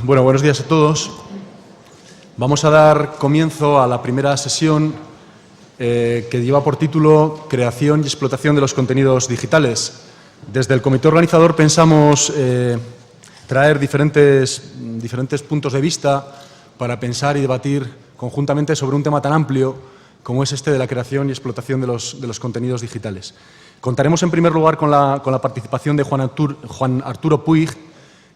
Bueno, buenos días a todos. Vamos a dar comienzo a la primera sesión que lleva por título Creación y explotación de los contenidos digitales. Desde el comité organizador pensamos traer diferentes puntos de vista para pensar y debatir conjuntamente sobre un tema tan amplio como es este de la creación y explotación de los contenidos digitales. Contaremos en primer lugar con la participación de Juan Arturo Puig,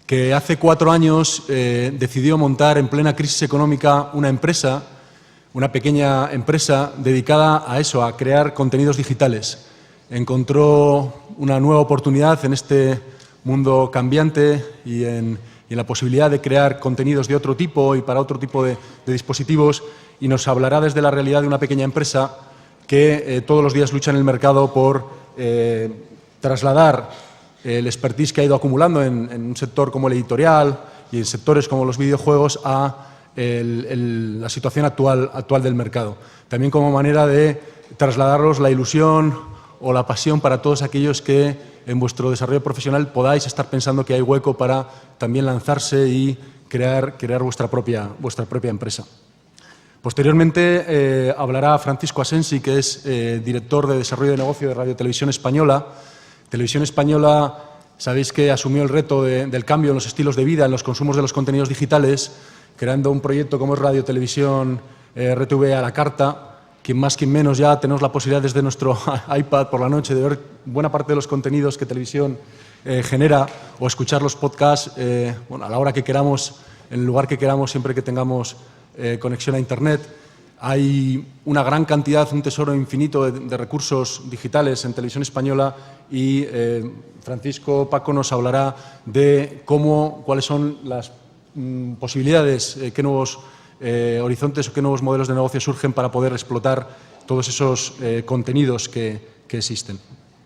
que hace 4 años decidió montar en plena crisis económica una pequeña empresa dedicada a eso, a crear contenidos digitales. Encontró una nueva oportunidad en este mundo cambiante y en la posibilidad de crear contenidos de otro tipo y para otro tipo de dispositivos, y nos hablará desde la realidad de una pequeña empresa que todos los días lucha en el mercado por trasladar el expertise que ha ido acumulando en un sector como el editorial y en sectores como los videojuegos a la situación actual del mercado. También como manera de trasladaros la ilusión o la pasión para todos aquellos que en vuestro desarrollo profesional podáis estar pensando que hay hueco para también lanzarse y crear vuestra propia empresa. Posteriormente hablará Francisco Asensi, que es director de Desarrollo de Negocio de Radio Televisión Española. Televisión Española, sabéis que asumió el reto del cambio en los estilos de vida, en los consumos de los contenidos digitales, creando un proyecto como es Radio Televisión RTV a la carta. Quien más, quien menos, ya tenemos la posibilidad desde nuestro iPad por la noche de ver buena parte de los contenidos que Televisión genera o escuchar los podcasts a la hora que queramos, en el lugar que queramos, siempre que tengamos conexión a Internet. Hay una gran cantidad, un tesoro infinito de recursos digitales en Televisión Española y Francisco Paco nos hablará de cuáles son las posibilidades, qué nuevos horizontes o qué nuevos modelos de negocio surgen para poder explotar todos esos contenidos que existen.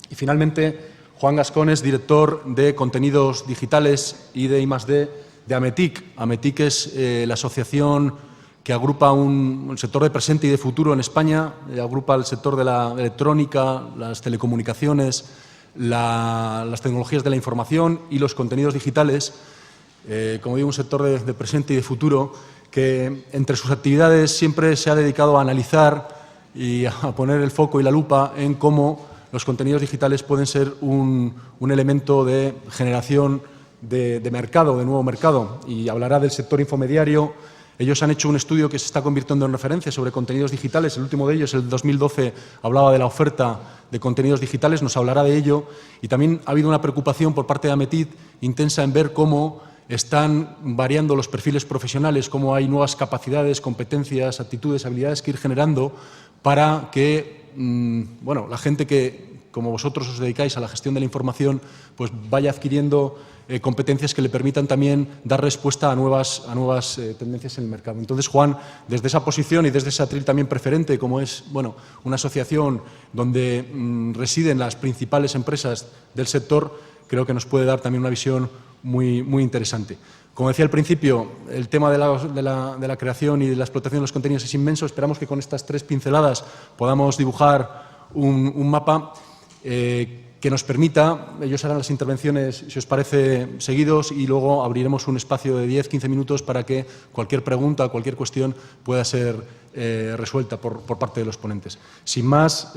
Y finalmente, Juan Gascón es director de contenidos digitales y de I+D de Ametic. Ametic es la asociación que agrupa un sector de presente y de futuro en España, agrupa el sector de la electrónica, las telecomunicaciones, las tecnologías de la información y los contenidos digitales. Como digo, un sector de presente y de futuro que entre sus actividades siempre se ha dedicado a analizar y a poner el foco y la lupa en cómo los contenidos digitales pueden ser un elemento de generación de mercado, de nuevo mercado, y hablará del sector infomediario. Ellos han hecho un estudio que se está convirtiendo en referencia sobre contenidos digitales. El último de ellos, el 2012, hablaba de la oferta de contenidos digitales, nos hablará de ello. Y también ha habido una preocupación por parte de Ametic intensa en ver cómo están variando los perfiles profesionales, cómo hay nuevas capacidades, competencias, actitudes, habilidades que ir generando para que la gente que, como vosotros os dedicáis a la gestión de la información, pues vaya adquiriendo competencias que le permitan también dar respuesta a nuevas tendencias en el mercado. Entonces, Juan, desde esa posición y desde ese atril también preferente, como es una asociación donde residen las principales empresas del sector, creo que nos puede dar también una visión muy, muy interesante. Como decía al principio, el tema de la creación y de la explotación de los contenidos es inmenso. Esperamos que con estas 3 pinceladas podamos dibujar un mapa que nos permita, ellos harán las intervenciones, si os parece, seguidos, y luego abriremos un espacio de 10-15 minutos para que cualquier pregunta, cualquier cuestión pueda ser resuelta por parte de los ponentes. Sin más,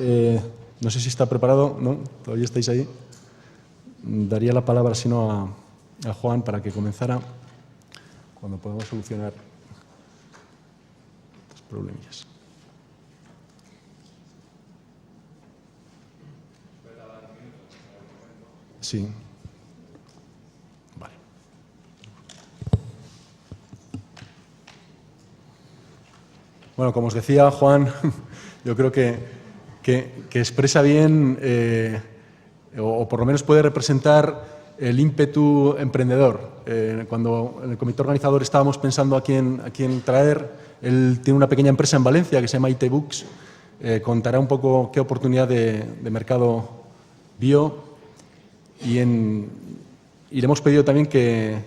no sé si está preparado, ¿no? ¿Todavía estáis ahí? Daría la palabra, si no, a Juan para que comenzara, cuando podamos solucionar estos problemillas. Sí. Vale. Bueno, como os decía, Juan, yo creo que expresa bien, o por lo menos puede representar el ímpetu emprendedor. Cuando en el comité organizador estábamos pensando a quién traer, él tiene una pequeña empresa en Valencia que se llama IT Books. Contará un poco qué oportunidad de mercado vio. Y le hemos pedido también que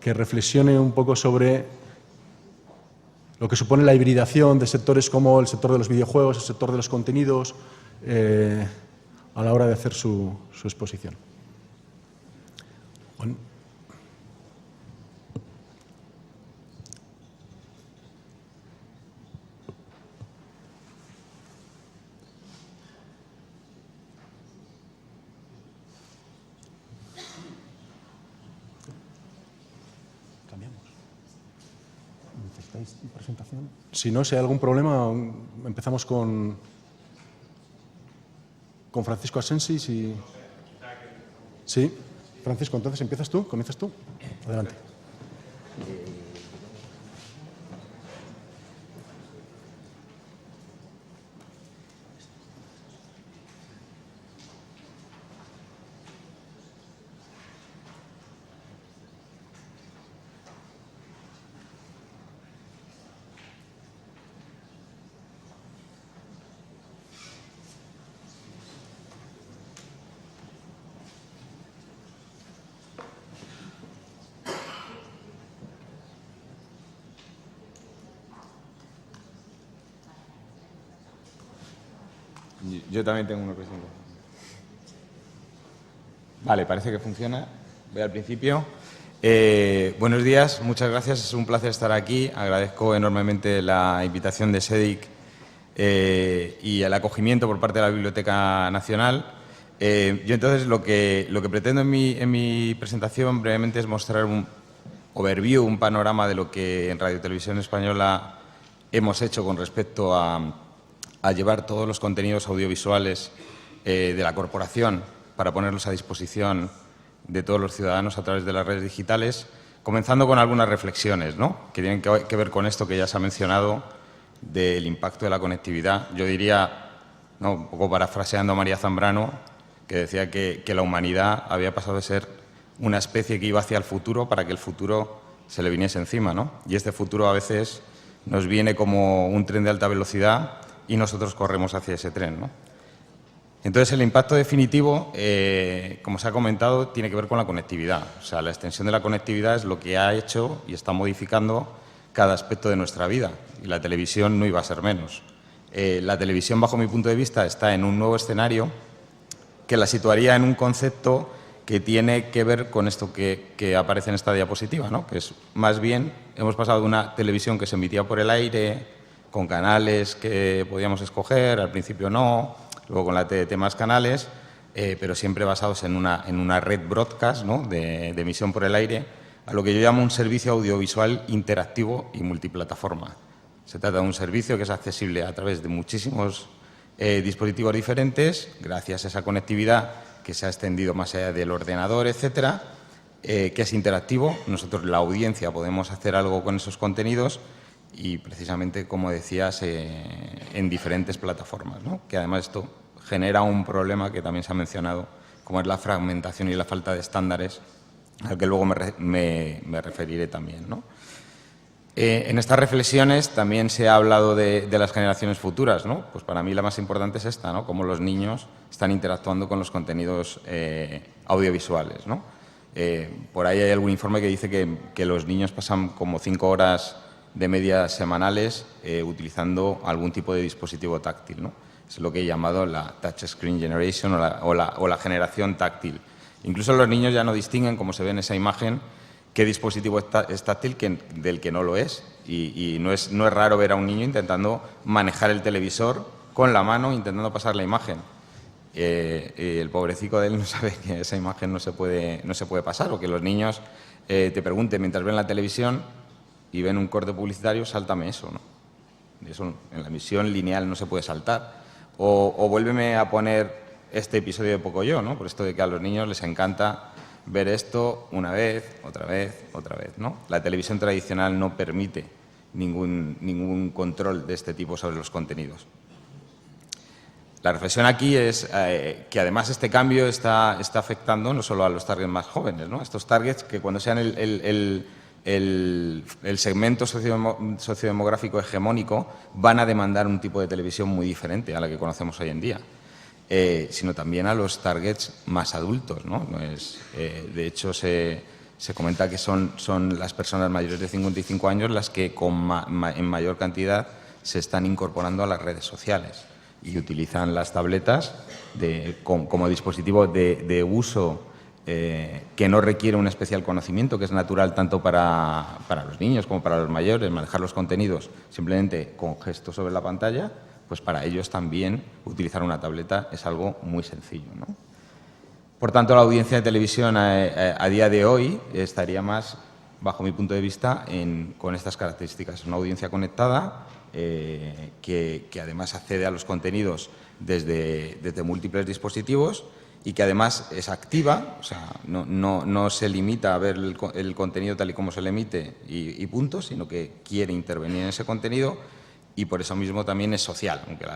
reflexione un poco sobre lo que supone la hibridación de sectores como el sector de los videojuegos, el sector de los contenidos, a la hora de hacer su exposición. Bueno. presentación? Si no, si hay algún problema, empezamos con Francisco Asensi. Sí, Francisco, entonces empiezas tú, comienzas tú. Adelante. Yo también tengo una cuestión. Vale, parece que funciona. Voy al principio. Buenos días, muchas gracias. Es un placer estar aquí. Agradezco enormemente la invitación de SEDIC y el acogimiento por parte de la Biblioteca Nacional. Yo entonces lo que pretendo en mi presentación brevemente es mostrar un overview, un panorama de lo que en Radio Televisión Española hemos hecho con respecto a llevar todos los contenidos audiovisuales de la corporación para ponerlos a disposición de todos los ciudadanos a través de las redes digitales, comenzando con algunas reflexiones, ¿no?, que tienen que ver con esto que ya se ha mencionado del impacto de la conectividad. Yo diría, ¿no?, un poco parafraseando a María Zambrano, que decía que la humanidad había pasado de ser una especie que iba hacia el futuro para que el futuro se le viniese encima, ¿no? Y este futuro a veces nos viene como un tren de alta velocidad y nosotros corremos hacia ese tren, ¿no? Entonces, el impacto definitivo, como se ha comentado, tiene que ver con la conectividad. O sea, la extensión de la conectividad es lo que ha hecho y está modificando cada aspecto de nuestra vida. Y la televisión no iba a ser menos. La televisión, bajo mi punto de vista, está en un nuevo escenario que la situaría en un concepto que tiene que ver con esto que aparece en esta diapositiva, ¿no?, que es, más bien, hemos pasado de una televisión que se emitía por el aire, con canales que podíamos escoger, al principio no, luego con la TDT más canales, pero siempre basados en una red broadcast, ¿no?, de emisión por el aire, a lo que yo llamo un servicio audiovisual interactivo y multiplataforma. Se trata de un servicio que es accesible a través de muchísimos dispositivos diferentes, gracias a esa conectividad que se ha extendido más allá del ordenador, etcétera, que es interactivo. Nosotros, la audiencia, podemos hacer algo con esos contenidos y, precisamente, como decías, en diferentes plataformas, ¿no?, que además esto genera un problema que también se ha mencionado, como es la fragmentación y la falta de estándares, al que luego me referiré también, ¿no? En estas reflexiones también se ha hablado de las generaciones futuras, ¿no? Pues para mí la más importante es esta, ¿no?, cómo los niños están interactuando con los contenidos audiovisuales, ¿no? Por ahí hay algún informe que dice que los niños pasan como 5 horas de media semanales utilizando algún tipo de dispositivo táctil, ¿no? Es lo que he llamado la Touch Screen Generation o la generación táctil. Incluso los niños ya no distinguen, como se ve en esa imagen, qué dispositivo es táctil del que no lo es. Y no es raro ver a un niño intentando manejar el televisor con la mano, intentando pasar la imagen. El pobrecito de él no sabe que esa imagen no se puede pasar, o que los niños te pregunten mientras ven la televisión y ven un corte publicitario, sáltame eso, ¿no? Eso en la emisión lineal no se puede saltar. O vuélveme a poner este episodio de Pocoyo, ¿no? Por esto de que a los niños les encanta ver esto una vez, otra vez, ¿no? La televisión tradicional no permite ningún control de este tipo sobre los contenidos. La reflexión aquí es que además este cambio está afectando no solo a los targets más jóvenes, ¿no? Estos targets que cuando sean el segmento sociodemográfico hegemónico van a demandar un tipo de televisión muy diferente a la que conocemos hoy en día, sino también a los targets más adultos, ¿no? De hecho, se comenta que son las personas mayores de 55 años las que en mayor cantidad se están incorporando a las redes sociales y utilizan las tabletas como dispositivo de uso que no requiere un especial conocimiento, que es natural tanto para los niños como para los mayores, manejar los contenidos simplemente con gestos sobre la pantalla. Pues para ellos también utilizar una tableta es algo muy sencillo, ¿no? Por tanto, la audiencia de televisión a día de hoy estaría más bajo mi punto de vista, con estas características. Una audiencia conectada que además accede a los contenidos desde múltiples dispositivos y que además es activa, o sea, no se limita a ver el contenido tal y como se le emite y punto, sino que quiere intervenir en ese contenido y por eso mismo también es social. Aunque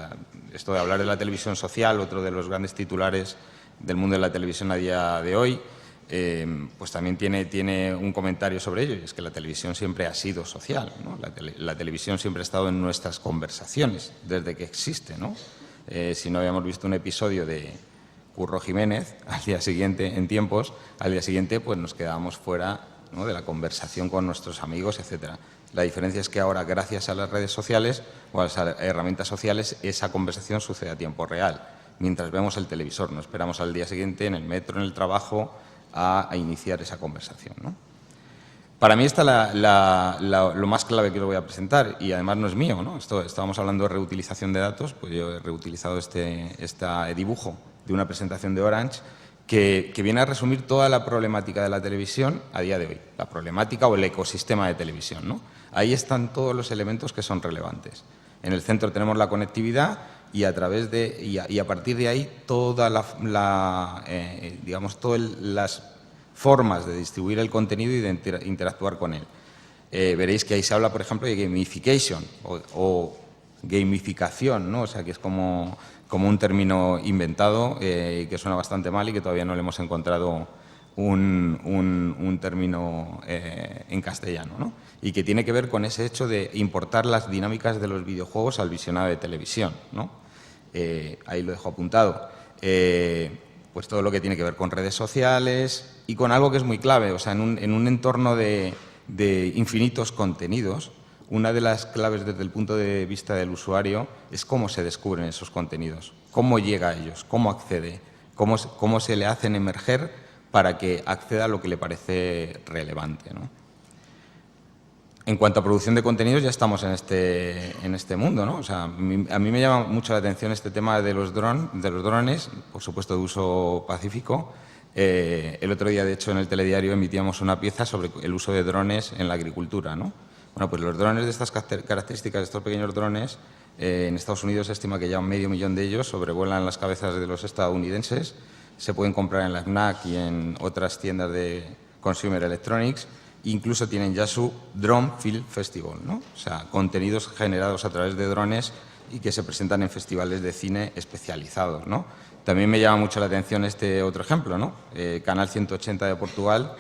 esto de hablar de la televisión social, otro de los grandes titulares del mundo de la televisión a día de hoy, pues también tiene un comentario sobre ello, y es que la televisión siempre ha sido social, ¿no? La televisión siempre ha estado en nuestras conversaciones desde que existe, ¿no? Si no habíamos visto un episodio de Curro Jiménez al día siguiente, en Tiempos, al día siguiente pues nos quedábamos fuera, ¿no?, de la conversación con nuestros amigos, etcétera. La diferencia es que ahora, gracias a las redes sociales o a las herramientas sociales, esa conversación sucede a tiempo real, mientras vemos el televisor. No esperamos al día siguiente en el metro, en el trabajo, a iniciar esa conversación, ¿no? Para mí esta es lo más clave que lo voy a presentar, y además no es mío, ¿no? Estábamos hablando de reutilización de datos, pues yo he reutilizado este dibujo de una presentación de Orange que viene a resumir toda la problemática de la televisión a día de hoy, la problemática o el ecosistema de televisión, ¿no? Ahí están todos los elementos que son relevantes. En el centro tenemos la conectividad y a partir de ahí todas las formas de distribuir el contenido y de interactuar con él. Veréis que ahí se habla, por ejemplo, de gamification o gamificación, ¿no? O sea, que es como un término inventado que suena bastante mal y que todavía no le hemos encontrado un término en castellano, ¿no? Y que tiene que ver con ese hecho de importar las dinámicas de los videojuegos al visionado de televisión, ¿no? Ahí lo dejo apuntado. Pues todo lo que tiene que ver con redes sociales y con algo que es muy clave, o sea, en un entorno de infinitos contenidos, una de las claves desde el punto de vista del usuario es cómo se descubren esos contenidos, cómo llega a ellos, cómo accede, cómo se le hacen emerger para que acceda a lo que le parece relevante, ¿no? En cuanto a producción de contenidos, ya estamos en este mundo, ¿no? O sea, a mí me llama mucho la atención este tema de los drones, por supuesto de uso pacífico. El otro día, de hecho, en el telediario emitíamos una pieza sobre el uso de drones en la agricultura, ¿no? Bueno, pues los drones de estas características, estos pequeños drones, en Estados Unidos se estima que ya 500.000 de ellos sobrevuelan las cabezas de los estadounidenses. Se pueden comprar en la FNAC y en otras tiendas de consumer electronics. Incluso tienen ya su Drone Film Festival, ¿no? O sea, contenidos generados a través de drones y que se presentan en festivales de cine especializados, ¿no? También me llama mucho la atención este otro ejemplo, ¿no? Canal 180 de Portugal,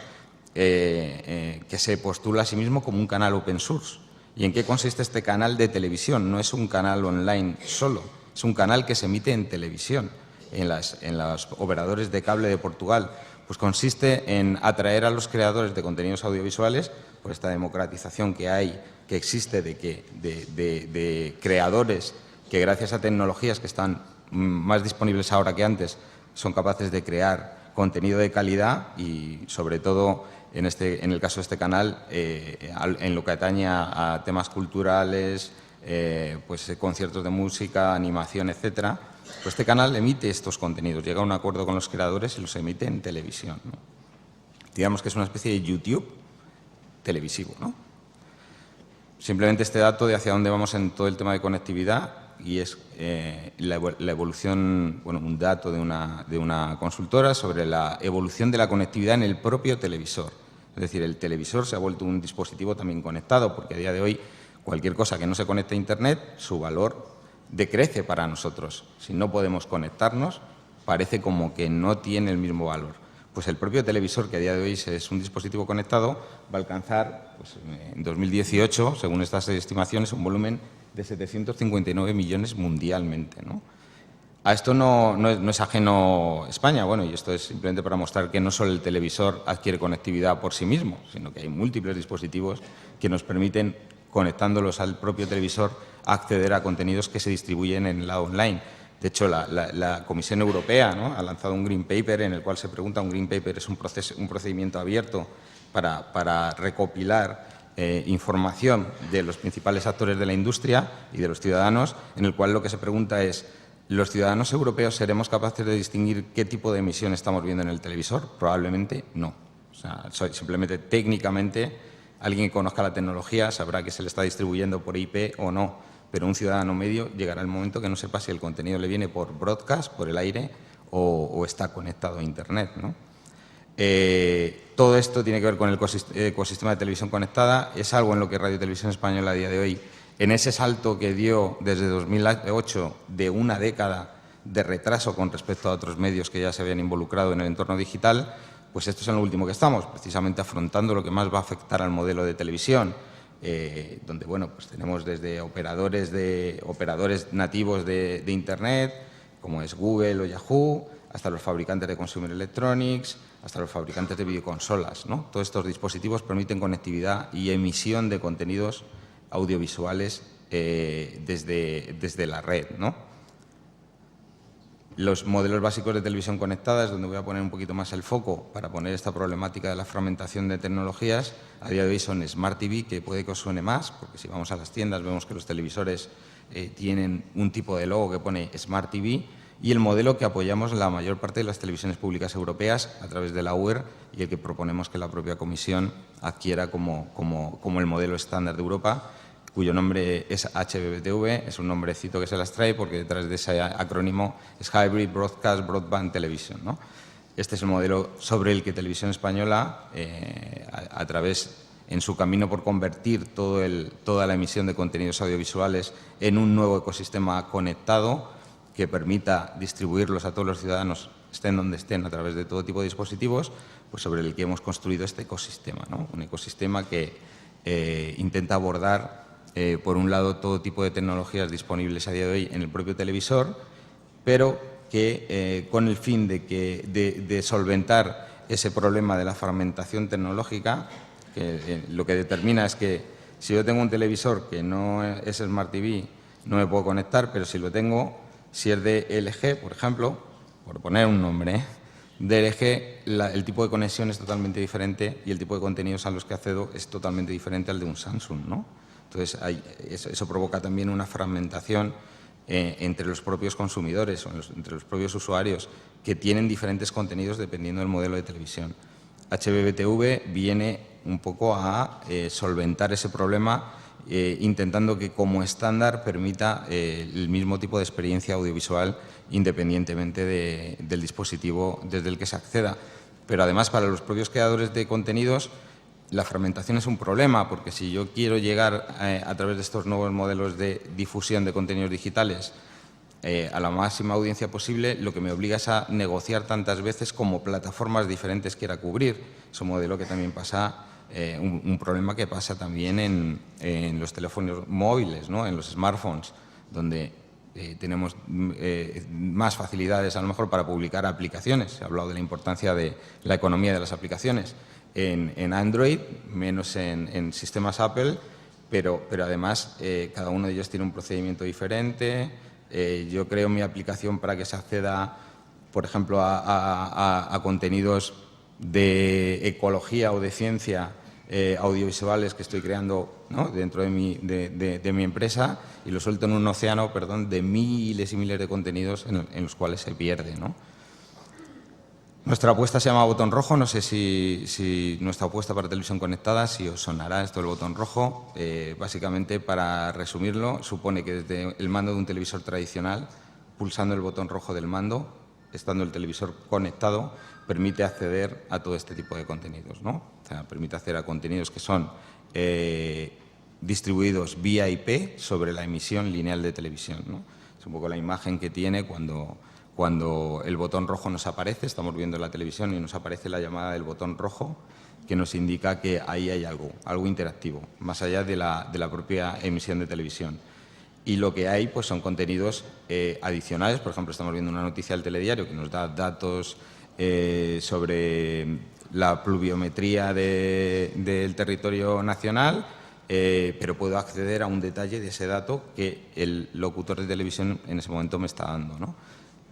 que se postula a sí mismo como un canal open source. ¿Y en qué consiste este canal de televisión? No es un canal online solo, es un canal que se emite en televisión, en los operadores de cable de Portugal. Pues consiste en atraer a los creadores de contenidos audiovisuales por esta democratización que existe de creadores que, gracias a tecnologías que están más disponibles ahora que antes, son capaces de crear contenido de calidad y, sobre todo, en el caso de este canal, en lo que atañe a temas culturales, pues conciertos de música, animación, etcétera. Pues este canal emite estos contenidos, llega a un acuerdo con los creadores y los emite en televisión, ¿no? Digamos que es una especie de YouTube televisivo, ¿no? Simplemente este dato de hacia dónde vamos en todo el tema de conectividad, y es la evolución, bueno, un dato de una consultora sobre la evolución de la conectividad en el propio televisor. Es decir, el televisor se ha vuelto un dispositivo también conectado, porque a día de hoy cualquier cosa que no se conecte a Internet, su valor decrece para nosotros. Si no podemos conectarnos, parece como que no tiene el mismo valor. Pues el propio televisor, que a día de hoy es un dispositivo conectado, va a alcanzar, pues, en 2018, según estas estimaciones, un volumen de 759 millones mundialmente, ¿no? A esto no es ajeno España. Bueno, y esto es simplemente para mostrar que no solo el televisor adquiere conectividad por sí mismo, sino que hay múltiples dispositivos que nos permiten, conectándolos al propio televisor, acceder a contenidos que se distribuyen en el lado online. De hecho, la Comisión Europea, ¿no?, ha lanzado un Green Paper en el cual se pregunta, un Green Paper es un procedimiento abierto para recopilar información de los principales actores de la industria y de los ciudadanos, en el cual lo que se pregunta es: ¿los ciudadanos europeos seremos capaces de distinguir qué tipo de emisión estamos viendo en el televisor? Probablemente no. O sea, simplemente técnicamente Alguien que conozca la tecnología sabrá que se le está distribuyendo por IP o no, pero un ciudadano medio llegará el momento que no sepa si el contenido le viene por broadcast, por el aire, o está conectado a Internet, ¿no? Todo esto tiene que ver con el ecosistema de televisión conectada. Es algo en lo que Radio Televisión Española a día de hoy, en ese salto que dio desde 2008 de una década de retraso con respecto a otros medios que ya se habían involucrado en el entorno digital, pues esto es en lo último que estamos, precisamente afrontando lo que más va a afectar al modelo de televisión, donde bueno, pues tenemos desde operadores nativos de Internet, como es Google o Yahoo, hasta los fabricantes de consumer electronics, hasta los fabricantes de videoconsolas, ¿no? Todos estos dispositivos permiten conectividad y emisión de contenidos audiovisuales desde la red, ¿no? Los modelos básicos de televisión conectada es donde voy a poner un poquito más el foco para poner esta problemática de la fragmentación de tecnologías. A día de hoy son Smart TV, que puede que os suene más, porque si vamos a las tiendas vemos que los televisores tienen un tipo de logo que pone Smart TV, y el modelo que apoyamos la mayor parte de las televisiones públicas europeas a través de la UER y el que proponemos que la propia Comisión adquiera como el modelo estándar de Europa, cuyo nombre es HBBTV, es un nombrecito que se las trae porque detrás de ese acrónimo es Hybrid Broadcast Broadband Television, ¿no? Este es el modelo sobre el que Televisión Española, a través, en su camino por convertir toda la emisión de contenidos audiovisuales en un nuevo ecosistema conectado que permita distribuirlos a todos los ciudadanos, estén donde estén, a través de todo tipo de dispositivos, pues sobre el que hemos construido este ecosistema, ¿no? Un ecosistema que intenta abordar por un lado, todo tipo de tecnologías disponibles a día de hoy en el propio televisor, pero que con el fin de solventar ese problema de la fragmentación tecnológica, que lo que determina es que si yo tengo un televisor que no es Smart TV, no me puedo conectar, pero si lo tengo, si es de LG, por ejemplo, por poner un nombre, de LG, el tipo de conexión es totalmente diferente y el tipo de contenidos a los que accedo es totalmente diferente al de un Samsung, ¿no? Entonces, eso provoca también una fragmentación entre los propios consumidores o entre los propios usuarios que tienen diferentes contenidos dependiendo del modelo de televisión. HBBTV viene un poco a solventar ese problema intentando que como estándar permita el mismo tipo de experiencia audiovisual independientemente del dispositivo desde el que se acceda. Pero además para los propios creadores de contenidos la fragmentación es un problema, porque si yo quiero llegar a través de estos nuevos modelos de difusión de contenidos digitales a la máxima audiencia posible, lo que me obliga es a negociar tantas veces como plataformas diferentes quiera cubrir. Es un modelo que también pasa, un problema que pasa también en los teléfonos móviles, ¿no? En los smartphones, donde tenemos más facilidades a lo mejor para publicar aplicaciones. Se ha hablado de la importancia de la economía de las aplicaciones. En Android, menos en sistemas Apple, pero además cada uno de ellos tiene un procedimiento diferente. Yo creo mi aplicación para que se acceda, por ejemplo, a contenidos de ecología o de ciencia audiovisuales que estoy creando, ¿no? Dentro de mi empresa, y lo suelto en un océano, de miles y miles de contenidos en los cuales se pierde, ¿no? Nuestra apuesta se llama Botón Rojo. No sé si nuestra apuesta para televisión conectada, si os sonará esto del botón rojo. Básicamente, para resumirlo, supone que desde el mando de un televisor tradicional, pulsando el botón rojo del mando, estando el televisor conectado, permite acceder a todo este tipo de contenidos, ¿no? O sea, permite acceder a contenidos que son distribuidos vía IP sobre la emisión lineal de televisión, ¿no? Es un poco la imagen que tiene cuando el botón rojo nos aparece, estamos viendo la televisión y nos aparece la llamada del botón rojo, que nos indica que ahí hay algo interactivo, más allá de la propia emisión de televisión. Y lo que hay pues son contenidos adicionales. Por ejemplo, estamos viendo una noticia del telediario que nos da datos sobre la pluviometría del territorio nacional, pero puedo acceder a un detalle de ese dato que el locutor de televisión en ese momento me está dando, ¿no?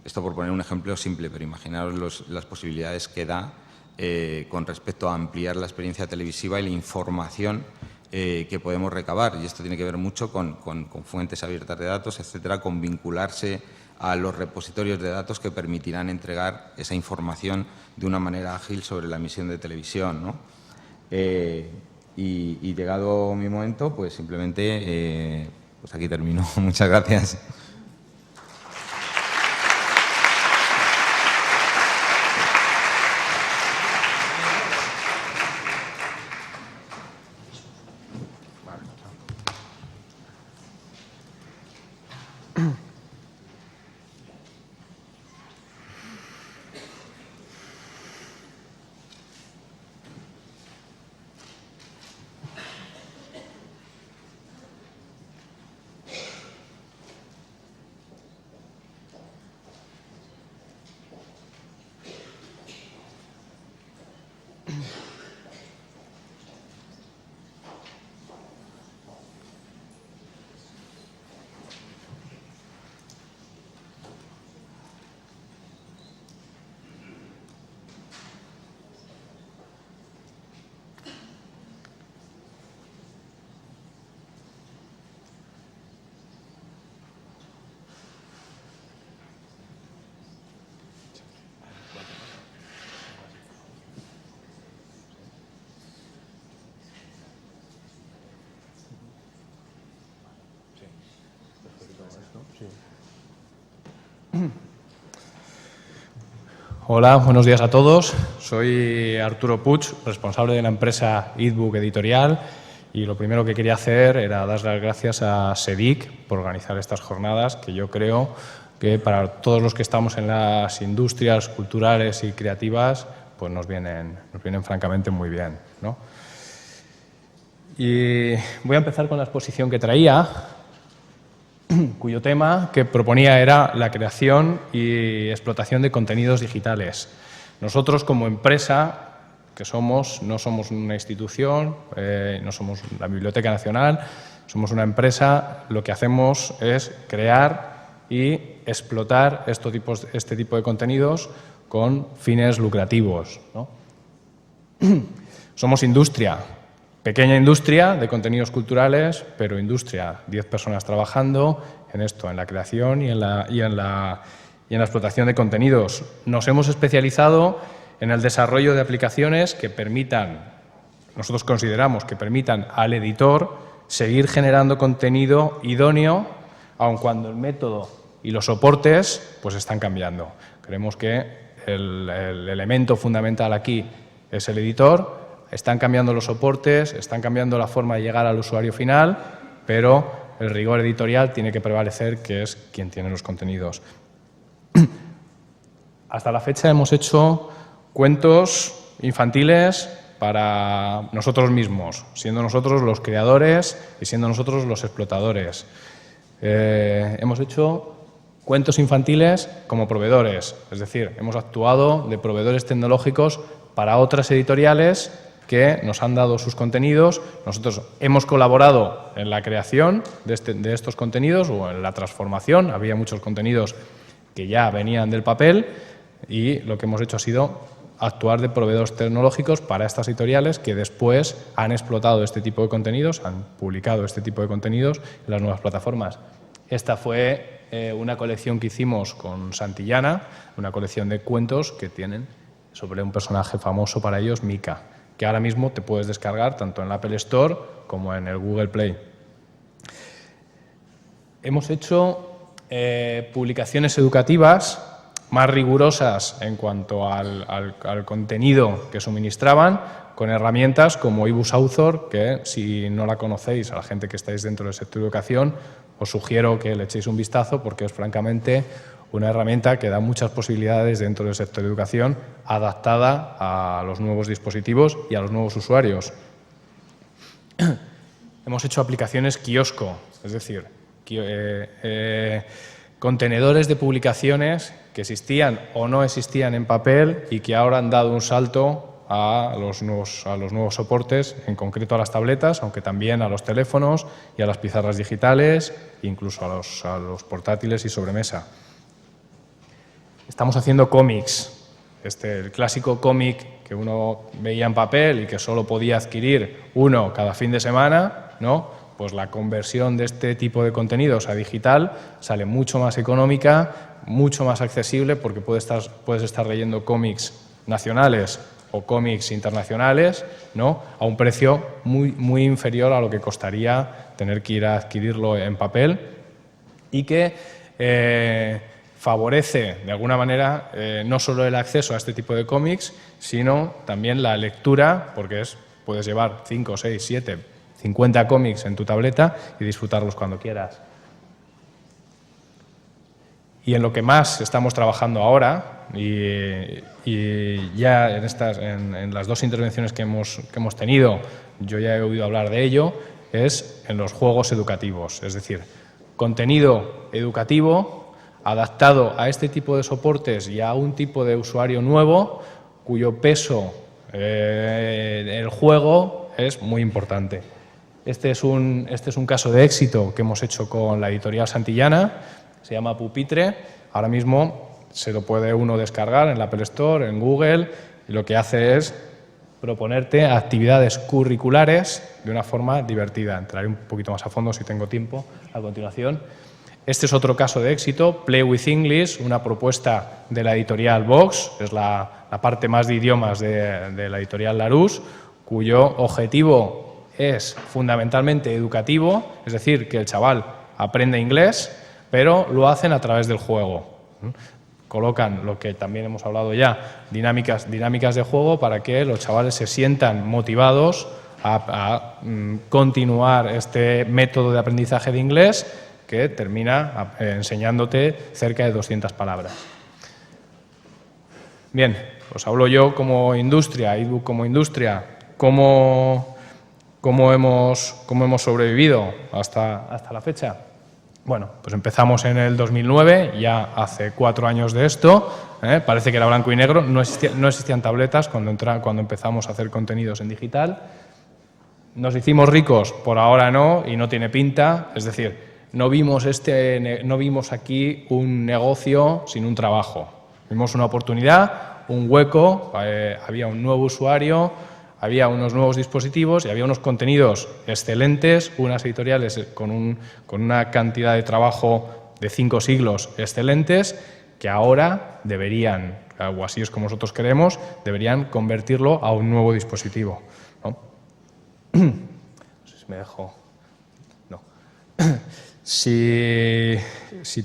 Esto por poner un ejemplo simple, pero imaginaos las posibilidades que da con respecto a ampliar la experiencia televisiva y la información que podemos recabar. Y esto tiene que ver mucho con fuentes abiertas de datos, etcétera, con vincularse a los repositorios de datos que permitirán entregar esa información de una manera ágil sobre la emisión de televisión, ¿no? y llegado mi momento, pues simplemente pues aquí termino. Muchas gracias. Hola, buenos días a todos. Soy Arturo Puig, responsable de la empresa Eatbook Editorial, y lo primero que quería hacer era dar las gracias a SEDIC por organizar estas jornadas, que yo creo que para todos los que estamos en las industrias culturales y creativas pues nos vienen francamente muy bien, ¿no? Y voy a empezar con la exposición que traía, cuyo tema que proponía era la creación y explotación de contenidos digitales. Nosotros, como empresa, que no somos una institución, no somos la Biblioteca Nacional, somos una empresa, lo que hacemos es crear y explotar este tipo de contenidos con fines lucrativos, ¿no? Somos industria. Pequeña industria de contenidos culturales, pero industria, 10 personas trabajando en esto, en la creación y en la explotación de contenidos. Nos hemos especializado en el desarrollo de aplicaciones que nosotros consideramos que permitan al editor seguir generando contenido idóneo, aun cuando el método y los soportes pues están cambiando. Creemos que el elemento fundamental aquí es el editor. Están cambiando los soportes, están cambiando la forma de llegar al usuario final, pero el rigor editorial tiene que prevalecer, que es quien tiene los contenidos. Hasta la fecha hemos hecho cuentos infantiles para nosotros mismos, siendo nosotros los creadores y siendo nosotros los explotadores. Hemos hecho cuentos infantiles como proveedores, es decir, hemos actuado de proveedores tecnológicos para otras editoriales que nos han dado sus contenidos. Nosotros hemos colaborado en la creación de estos contenidos o en la transformación. Había muchos contenidos que ya venían del papel y lo que hemos hecho ha sido actuar de proveedores tecnológicos para estas editoriales que después han explotado este tipo de contenidos, han publicado este tipo de contenidos en las nuevas plataformas. Esta fue una colección que hicimos con Santillana, una colección de cuentos que tienen sobre un personaje famoso para ellos, Mika, que ahora mismo te puedes descargar tanto en la Apple Store como en el Google Play. Hemos hecho publicaciones educativas más rigurosas en cuanto al contenido que suministraban, con herramientas como eBooks Author, que si no la conocéis, a la gente que estáis dentro del sector de educación, os sugiero que le echéis un vistazo porque es francamente una herramienta que da muchas posibilidades dentro del sector de educación, adaptada a los nuevos dispositivos y a los nuevos usuarios. Hemos hecho aplicaciones kiosco, es decir, contenedores de publicaciones que existían o no existían en papel y que ahora han dado un salto a los nuevos soportes, en concreto a las tabletas, aunque también a los teléfonos y a las pizarras digitales, incluso a los portátiles y sobremesa. Estamos haciendo cómics, el clásico cómic que uno veía en papel y que solo podía adquirir uno cada fin de semana, ¿no? Pues la conversión de este tipo de contenidos a digital sale mucho más económica, mucho más accesible, porque puedes estar leyendo cómics nacionales o cómics internacionales, ¿no?, a un precio muy inferior a lo que costaría tener que ir a adquirirlo en papel, y que favorece de alguna manera no solo el acceso a este tipo de cómics, sino también la lectura, porque puedes llevar 5, 6, 7, 50 cómics en tu tableta y disfrutarlos cuando quieras. Y en lo que más estamos trabajando ahora, y ya en las dos intervenciones que hemos tenido, yo ya he oído hablar de ello, es en los juegos educativos, es decir, contenido educativo adaptado a este tipo de soportes y a un tipo de usuario nuevo, cuyo peso el juego es muy importante. Este es un caso de éxito que hemos hecho con la editorial Santillana, se llama Pupitre. Ahora mismo se lo puede uno descargar en la Apple Store, en Google, y lo que hace es proponerte actividades curriculares de una forma divertida. Entraré un poquito más a fondo si tengo tiempo a continuación. Este es otro caso de éxito, Play with English, una propuesta de la editorial Vox, es la parte más de idiomas de la editorial Larousse, cuyo objetivo es fundamentalmente educativo, es decir, que el chaval aprende inglés, pero lo hacen a través del juego. Colocan lo que también hemos hablado ya, dinámicas de juego para que los chavales se sientan motivados a continuar este método de aprendizaje de inglés que termina enseñándote cerca de 200 palabras. Bien, os hablo yo como industria, ebook como industria, cómo hemos sobrevivido hasta la fecha. Bueno, pues empezamos en el 2009, ya hace 4 años de esto, parece que era blanco y negro, no existían tabletas cuando empezamos a hacer contenidos en digital. Nos hicimos ricos, por ahora no, y no tiene pinta, es decir, no vimos aquí un negocio sin un trabajo. Vimos una oportunidad, un hueco, había un nuevo usuario, había unos nuevos dispositivos y había unos contenidos excelentes, unas editoriales con una cantidad de trabajo de 5 siglos excelentes, que ahora deberían, o así es como nosotros queremos, deberían convertirlo a un nuevo dispositivo, ¿no? No sé si me dejo... No. Si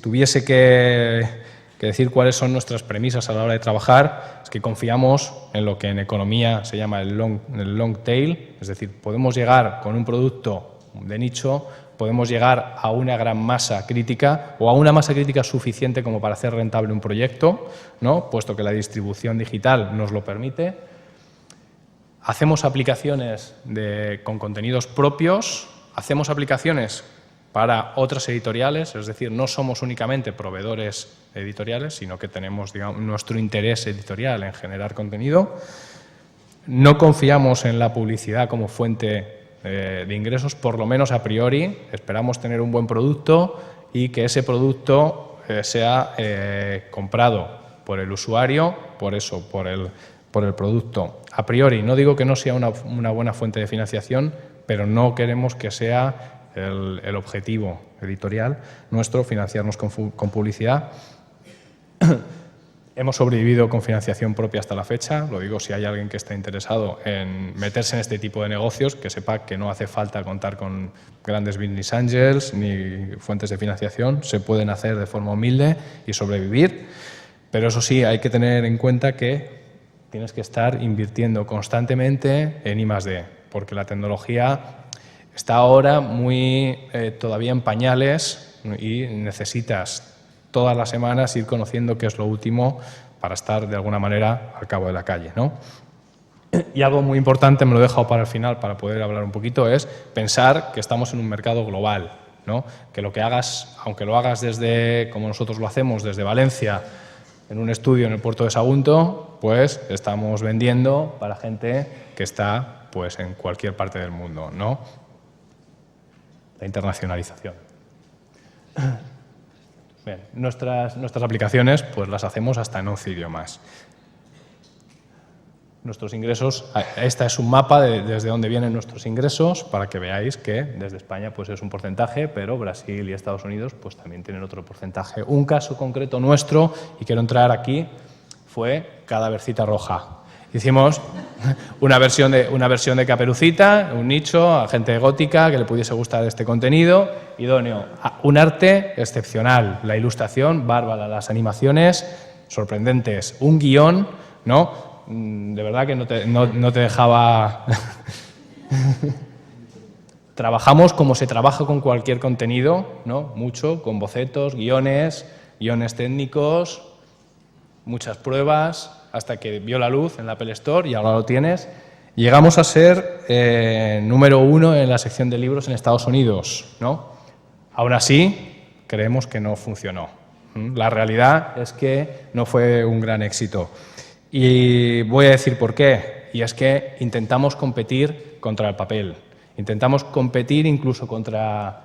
tuviese que decir cuáles son nuestras premisas a la hora de trabajar, es que confiamos en lo que en economía se llama el long tail, es decir, podemos llegar con un producto de nicho, podemos llegar a una gran masa crítica o a una masa crítica suficiente como para hacer rentable un proyecto, ¿no?, puesto que la distribución digital nos lo permite. Hacemos aplicaciones con contenidos propios, hacemos aplicaciones para otras editoriales, es decir, no somos únicamente proveedores editoriales, sino que tenemos, digamos, nuestro interés editorial en generar contenido. No confiamos en la publicidad como fuente de ingresos, por lo menos a priori. Esperamos tener un buen producto y que ese producto sea comprado por el usuario, por el producto. A priori, no digo que no sea una buena fuente de financiación, pero no queremos que sea el objetivo editorial nuestro, financiarnos con publicidad. Hemos sobrevivido con financiación propia hasta la fecha, lo digo si hay alguien que está interesado en meterse en este tipo de negocios, que sepa que no hace falta contar con grandes business angels ni fuentes de financiación, se pueden hacer de forma humilde y sobrevivir, pero eso sí, hay que tener en cuenta que tienes que estar invirtiendo constantemente en I+D, porque la tecnología está ahora todavía en pañales y necesitas todas las semanas ir conociendo qué es lo último para estar de alguna manera al cabo de la calle, ¿no? Y algo muy importante, me lo he dejado para el final para poder hablar un poquito, es pensar que estamos en un mercado global, ¿no? Que lo que hagas, aunque lo hagas desde, como nosotros lo hacemos, desde Valencia, en un estudio en el puerto de Sagunto, pues estamos vendiendo para gente que está pues en cualquier parte del mundo, ¿no? La internacionalización. Bien, nuestras aplicaciones pues las hacemos hasta en 11 idiomas. Nuestros ingresos, esta es un mapa desde donde vienen nuestros ingresos para que veáis que desde España pues es un porcentaje, pero Brasil y Estados Unidos pues también tienen otro porcentaje. Un caso concreto nuestro, y quiero entrar aquí, fue Cadavercita Roja. Hicimos una versión de Caperucita, un nicho, a gente gótica que le pudiese gustar este contenido, idóneo. Un arte excepcional, la ilustración bárbara, las animaciones sorprendentes, un guión, ¿no? De verdad que no te dejaba... Trabajamos como se trabaja con cualquier contenido, ¿no? Mucho, con bocetos, guiones técnicos, muchas pruebas, hasta que vio la luz en la Apple Store y ahora lo tienes. Llegamos a ser número 1 en la sección de libros en Estados Unidos, ¿no? Aún así, creemos que no funcionó. La realidad es que no fue un gran éxito. Y voy a decir por qué. Y es que intentamos competir contra el papel. Intentamos competir incluso contra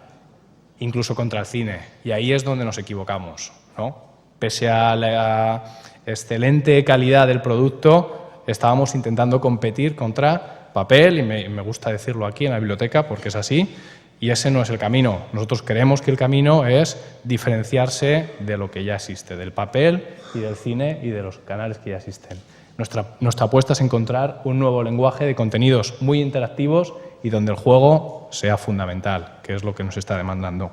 el cine. Y ahí es donde nos equivocamos, ¿no? Pese a la excelente calidad del producto, estábamos intentando competir contra papel, y me gusta decirlo aquí en la biblioteca porque es así, y ese no es el camino. Nosotros creemos que el camino es diferenciarse de lo que ya existe, del papel y del cine y de los canales que ya existen. Nuestra apuesta es encontrar un nuevo lenguaje de contenidos muy interactivos y donde el juego sea fundamental, que es lo que nos está demandando.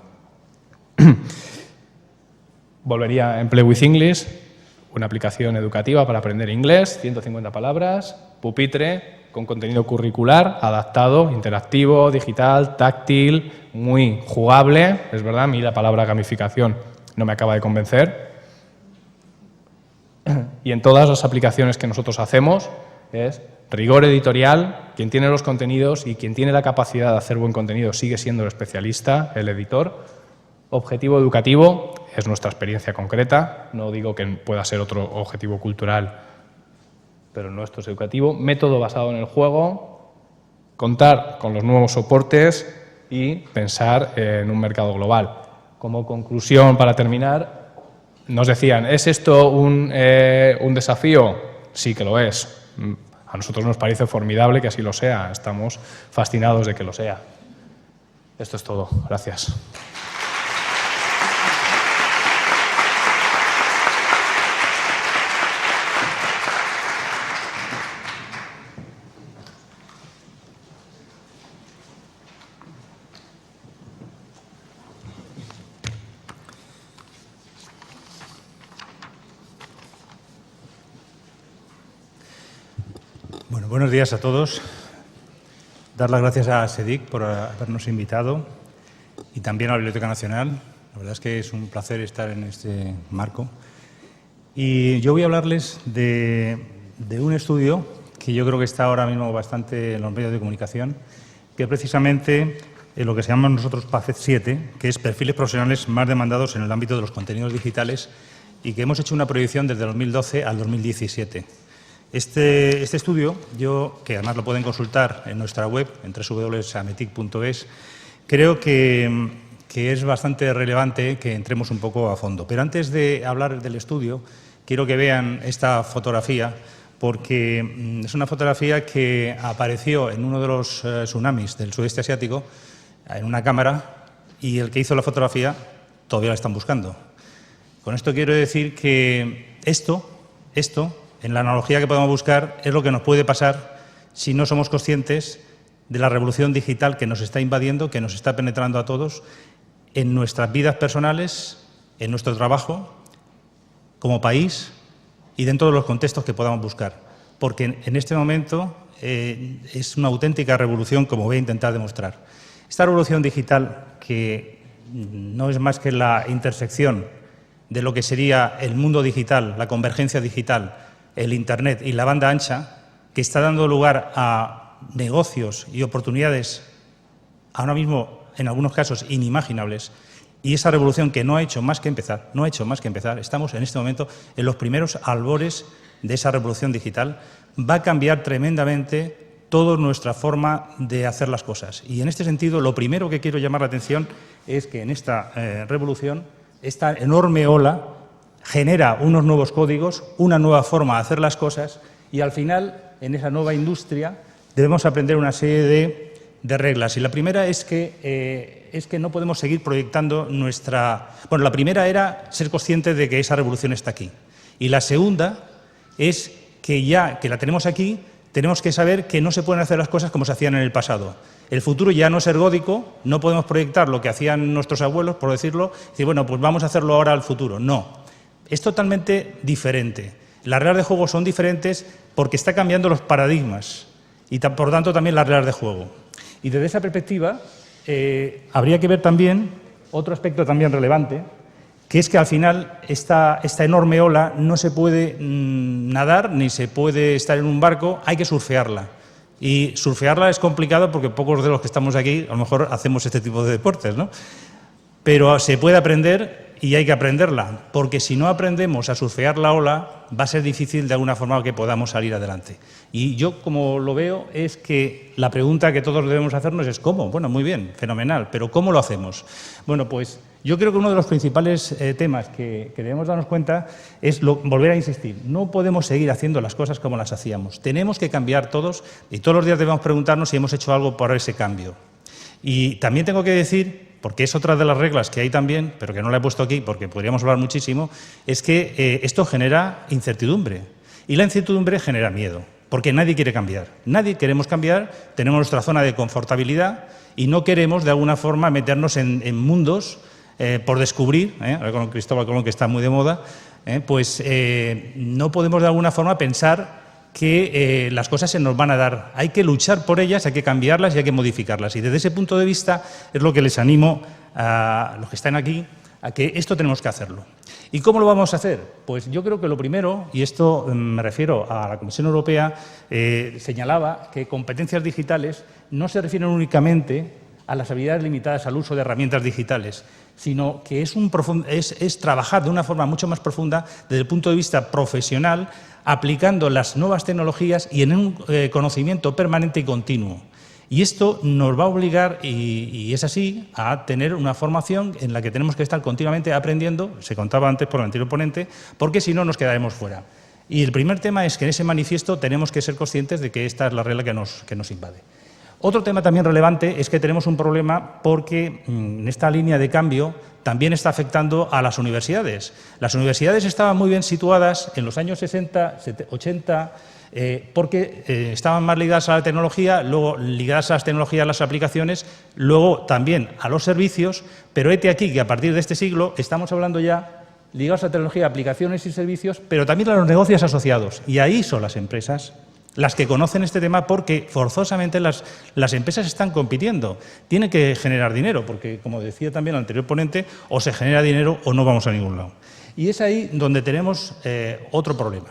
Volvería en Play with English, una aplicación educativa para aprender inglés, 150 palabras, pupitre, con contenido curricular, adaptado, interactivo, digital, táctil, muy jugable. Es verdad, a mí la palabra gamificación no me acaba de convencer. Y en todas las aplicaciones que nosotros hacemos es rigor editorial, quien tiene los contenidos y quien tiene la capacidad de hacer buen contenido sigue siendo el especialista, el editor. Objetivo educativo es nuestra experiencia concreta, no digo que pueda ser otro objetivo cultural, pero el nuestro es educativo. Método basado en el juego, contar con los nuevos soportes y pensar en un mercado global. Como conclusión, para terminar, nos decían, ¿es esto un desafío? Sí que lo es. A nosotros nos parece formidable que así lo sea. Estamos fascinados de que lo sea. Esto es todo. Gracias. Bueno, buenos días a todos. Dar las gracias a SEDIC por habernos invitado y también a la Biblioteca Nacional. La verdad es que es un placer estar en este marco. Y yo voy a hablarles de un estudio que yo creo que está ahora mismo bastante en los medios de comunicación, que precisamente es lo que se llama nosotros PACET 7, que es perfiles profesionales más demandados en el ámbito de los contenidos digitales, y que hemos hecho una proyección desde 2012 al 2017. Este estudio, que además lo pueden consultar en nuestra web, en www.ametic.es, creo que es bastante relevante que entremos un poco a fondo. Pero antes de hablar del estudio, quiero que vean esta fotografía, porque es una fotografía que apareció en uno de los tsunamis del sudeste asiático, en una cámara, y el que hizo la fotografía todavía la están buscando. Con esto quiero decir que esto, en la analogía que podemos buscar, es lo que nos puede pasar si no somos conscientes de la revolución digital que nos está invadiendo, que nos está penetrando a todos en nuestras vidas personales, en nuestro trabajo, como país y dentro de los contextos que podamos buscar. Porque en este momento es una auténtica revolución, como voy a intentar demostrar. Esta revolución digital, que no es más que la intersección de lo que sería el mundo digital, la convergencia digital, el Internet y la banda ancha, que está dando lugar a negocios y oportunidades ahora mismo, en algunos casos, inimaginables, y esa revolución que no ha hecho más que empezar, estamos en este momento en los primeros albores de esa revolución digital, va a cambiar tremendamente toda nuestra forma de hacer las cosas. Y en este sentido, lo primero que quiero llamar la atención es que en esta revolución, esta enorme ola genera unos nuevos códigos, una nueva forma de hacer las cosas, y al final, en esa nueva industria, debemos aprender una serie de reglas. Y la primera es que no podemos seguir proyectando nuestra... Bueno, la primera era ser conscientes de que esa revolución está aquí. Y la segunda es que ya que la tenemos aquí, tenemos que saber que no se pueden hacer las cosas como se hacían en el pasado. El futuro ya no es ergódico, no podemos proyectar lo que hacían nuestros abuelos, por decirlo, y decir, bueno, pues vamos a hacerlo ahora al futuro. No, es totalmente diferente. Las reglas de juego son diferentes porque está cambiando los paradigmas y por tanto también las reglas de juego. Y desde esa perspectiva habría que ver también otro aspecto también relevante, que es que al final esta enorme ola no se puede nadar ni se puede estar en un barco, hay que surfearla. Y surfearla es complicado porque pocos de los que estamos aquí a lo mejor hacemos este tipo de deportes, ¿no? Pero se puede aprender y hay que aprenderla, porque si no aprendemos a surfear la ola va a ser difícil de alguna forma que podamos salir adelante. Y yo, como lo veo, es que la pregunta que todos debemos hacernos es ¿cómo? Bueno, muy bien, fenomenal, pero ¿cómo lo hacemos? Bueno, pues yo creo que uno de los principales temas que debemos darnos cuenta es volver a insistir. No podemos seguir haciendo las cosas como las hacíamos. Tenemos que cambiar todos y todos los días debemos preguntarnos si hemos hecho algo por ese cambio. Y también tengo que decir, porque es otra de las reglas que hay también, pero que no la he puesto aquí porque podríamos hablar muchísimo, es que esto genera incertidumbre. Y la incertidumbre genera miedo, porque nadie quiere cambiar. Nadie queremos cambiar, tenemos nuestra zona de confortabilidad y no queremos de alguna forma meternos en mundos por descubrir, ahora con Cristóbal Colón, que está muy de moda, pues no podemos de alguna forma pensar que las cosas se nos van a dar. Hay que luchar por ellas, hay que cambiarlas y hay que modificarlas. Y desde ese punto de vista es lo que les animo a los que están aquí, a que esto tenemos que hacerlo. ¿Y cómo lo vamos a hacer? Pues yo creo que lo primero, y esto me refiero a la Comisión Europea, señalaba que competencias digitales no se refieren únicamente a las habilidades limitadas al uso de herramientas digitales, sino que es trabajar de una forma mucho más profunda desde el punto de vista profesional, aplicando las nuevas tecnologías y en un conocimiento permanente y continuo. Y esto nos va a obligar, y es así, a tener una formación en la que tenemos que estar continuamente aprendiendo, se contaba antes por el anterior ponente, porque si no nos quedaremos fuera. Y el primer tema es que en ese manifiesto tenemos que ser conscientes de que esta es la regla que nos invade. Otro tema también relevante es que tenemos un problema porque en esta línea de cambio también está afectando a las universidades. Las universidades estaban muy bien situadas en los años 60, 80, porque estaban más ligadas a la tecnología, luego ligadas a las tecnologías, a las aplicaciones, luego también a los servicios, pero hete aquí que a partir de este siglo estamos hablando ya ligados a tecnología, aplicaciones y servicios, pero también a los negocios asociados. Y ahí son las empresas las que conocen este tema porque forzosamente las empresas están compitiendo. Tienen que generar dinero porque, como decía también el anterior ponente, o se genera dinero o no vamos a ningún lado. Y es ahí donde tenemos otro problema.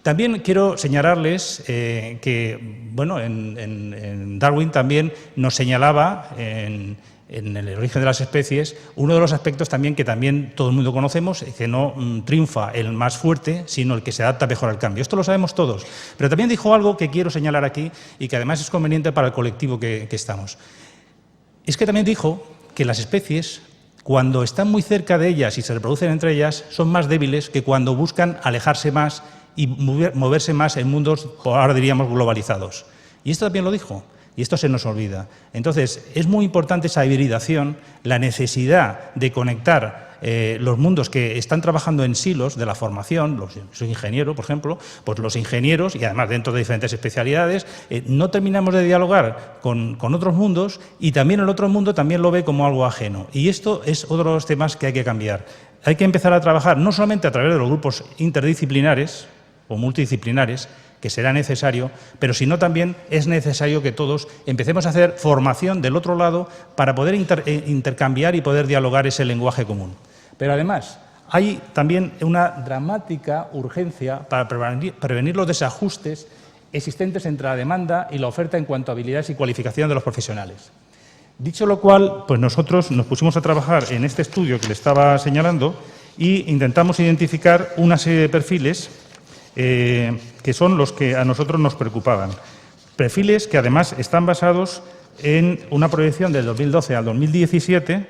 También quiero señalarles que, bueno, en Darwin también nos señalaba en el origen de las especies, uno de los aspectos también que también todo el mundo conocemos, que no triunfa el más fuerte, sino el que se adapta mejor al cambio. Esto lo sabemos todos. Pero también dijo algo que quiero señalar aquí y que además es conveniente para el colectivo que estamos. Es que también dijo que las especies, cuando están muy cerca de ellas y se reproducen entre ellas, son más débiles que cuando buscan alejarse más y moverse más en mundos, ahora diríamos, globalizados. Y esto también lo dijo. Y esto se nos olvida. Entonces, es muy importante esa hibridación, la necesidad de conectar los mundos que están trabajando en silos de la formación, soy ingeniero, por ejemplo, pues los ingenieros, y además dentro de diferentes especialidades, no terminamos de dialogar con otros mundos y también el otro mundo también lo ve como algo ajeno. Y esto es otro de los temas que hay que cambiar. Hay que empezar a trabajar no solamente a través de los grupos interdisciplinares o multidisciplinares, que será necesario, pero si no también es necesario que todos empecemos a hacer formación del otro lado para poder intercambiar y poder dialogar ese lenguaje común. Pero además hay también una dramática urgencia para prevenir los desajustes existentes entre la demanda y la oferta en cuanto a habilidades y cualificación de los profesionales. Dicho lo cual, pues nosotros nos pusimos a trabajar en este estudio que le estaba señalando e intentamos identificar una serie de perfiles que son los que a nosotros nos preocupaban. Perfiles que además están basados en una proyección del 2012 al 2017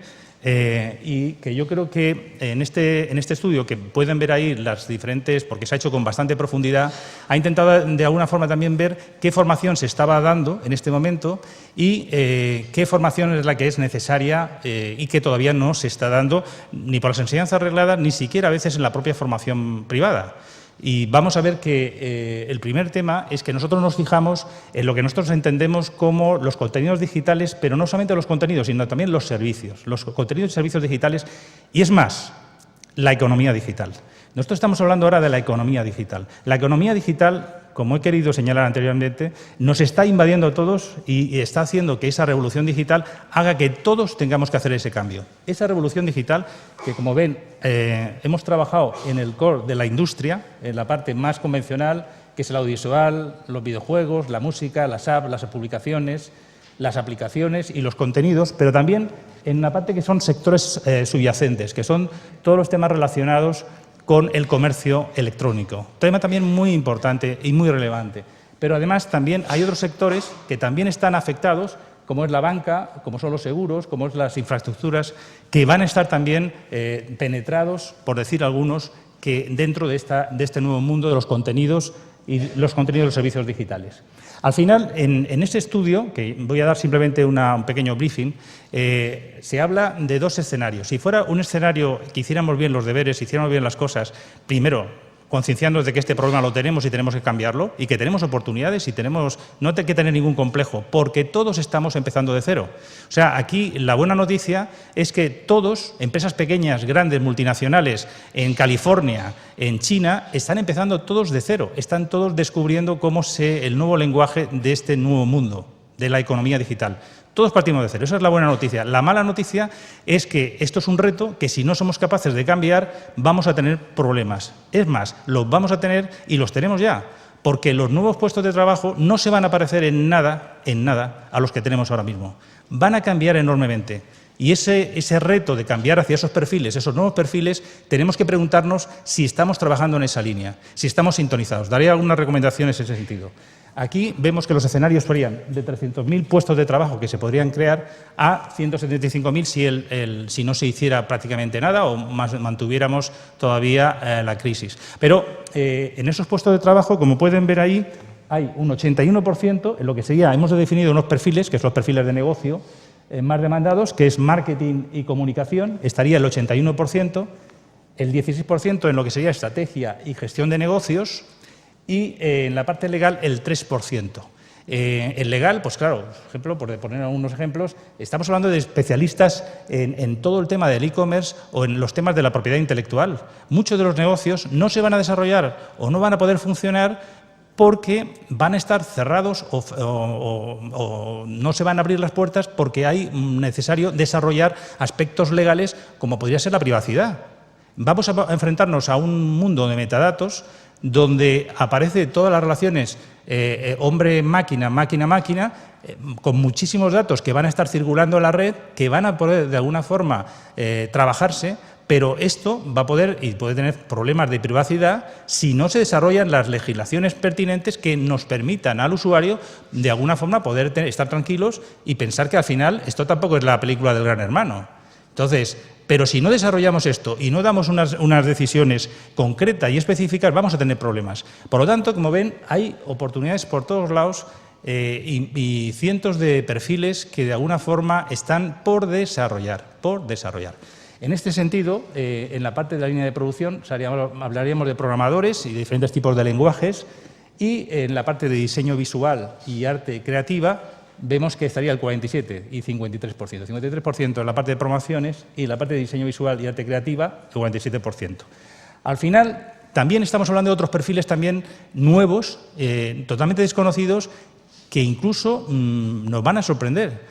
y que yo creo que en este estudio, que pueden ver ahí las diferentes, porque se ha hecho con bastante profundidad, ha intentado de alguna forma también ver qué formación se estaba dando en este momento y qué formación es la que es necesaria y que todavía no se está dando ni por las enseñanzas regladas ni siquiera a veces en la propia formación privada. Y vamos a ver que el primer tema es que nosotros nos fijamos en lo que nosotros entendemos como los contenidos digitales, pero no solamente los contenidos, sino también los servicios, los contenidos y servicios digitales, y es más, la economía digital. Nosotros estamos hablando ahora de la economía digital. La economía digital, como he querido señalar anteriormente, nos está invadiendo a todos y está haciendo que esa revolución digital haga que todos tengamos que hacer ese cambio. Esa revolución digital que, como ven, hemos trabajado en el core de la industria, en la parte más convencional, que es el audiovisual, los videojuegos, la música, las apps, las publicaciones, las aplicaciones y los contenidos, pero también en una parte que son sectores subyacentes, que son todos los temas relacionados con el comercio electrónico. Tema también muy importante y muy relevante. Pero además también hay otros sectores que también están afectados, como es la banca, como son los seguros, como es las infraestructuras, que van a estar también penetrados, por decir algunos, que dentro de este nuevo mundo de los contenidos y los contenidos de los servicios digitales. Al final, en este estudio, que voy a dar simplemente un pequeño briefing, se habla de dos escenarios. Si fuera un escenario que hiciéramos bien los deberes, hiciéramos bien las cosas, primero, concienciándonos de que este problema lo tenemos y tenemos que cambiarlo, y que tenemos oportunidades y no hay que tener ningún complejo, porque todos estamos empezando de cero. O sea, aquí la buena noticia es que todos, empresas pequeñas, grandes, multinacionales, en California, en China, están empezando todos de cero, están todos descubriendo cómo es el nuevo lenguaje de este nuevo mundo, de la economía digital. Todos partimos de cero, esa es la buena noticia. La mala noticia es que esto es un reto que si no somos capaces de cambiar vamos a tener problemas. Es más, los vamos a tener y los tenemos ya, porque los nuevos puestos de trabajo no se van a parecer en nada a los que tenemos ahora mismo. Van a cambiar enormemente. Y ese reto de cambiar hacia esos perfiles, esos nuevos perfiles, tenemos que preguntarnos si estamos trabajando en esa línea, si estamos sintonizados. Daré algunas recomendaciones en ese sentido. Aquí vemos que los escenarios serían de 300.000 puestos de trabajo que se podrían crear a 175.000 si no se hiciera prácticamente nada o mantuviéramos todavía la crisis. Pero en esos puestos de trabajo, como pueden ver ahí, hay un 81% en lo que sería, hemos definido unos perfiles, que son los perfiles de negocio más demandados, que es marketing y comunicación, estaría el 81%, el 16% en lo que sería estrategia y gestión de negocios, y en la parte legal el 3%. En legal, pues claro, por ejemplo, por poner algunos ejemplos, estamos hablando de especialistas en todo el tema del e-commerce o en los temas de la propiedad intelectual. Muchos de los negocios no se van a desarrollar o no van a poder funcionar porque van a estar cerrados o no se van a abrir las puertas porque hay necesario desarrollar aspectos legales como podría ser la privacidad. Vamos a enfrentarnos a un mundo de metadatos donde aparece todas las relaciones hombre-máquina, máquina-máquina, con muchísimos datos que van a estar circulando en la red, que van a poder de alguna forma trabajarse, pero esto va a poder y puede tener problemas de privacidad si no se desarrollan las legislaciones pertinentes que nos permitan al usuario de alguna forma poder estar tranquilos y pensar que al final esto tampoco es la película del Gran Hermano. Entonces, pero si no desarrollamos esto y no damos unas decisiones concretas y específicas, vamos a tener problemas. Por lo tanto, como ven, hay oportunidades por todos lados y cientos de perfiles que de alguna forma están por desarrollar. En este sentido, en la parte de la línea de producción hablaríamos de programadores y de diferentes tipos de lenguajes, y en la parte de diseño visual y arte creativa vemos que estaría el 47 y 53%. 53% en la parte de promociones y en la parte de diseño visual y arte creativa, el 47%. Al final, también estamos hablando de otros perfiles también nuevos, totalmente desconocidos, que incluso nos van a sorprender.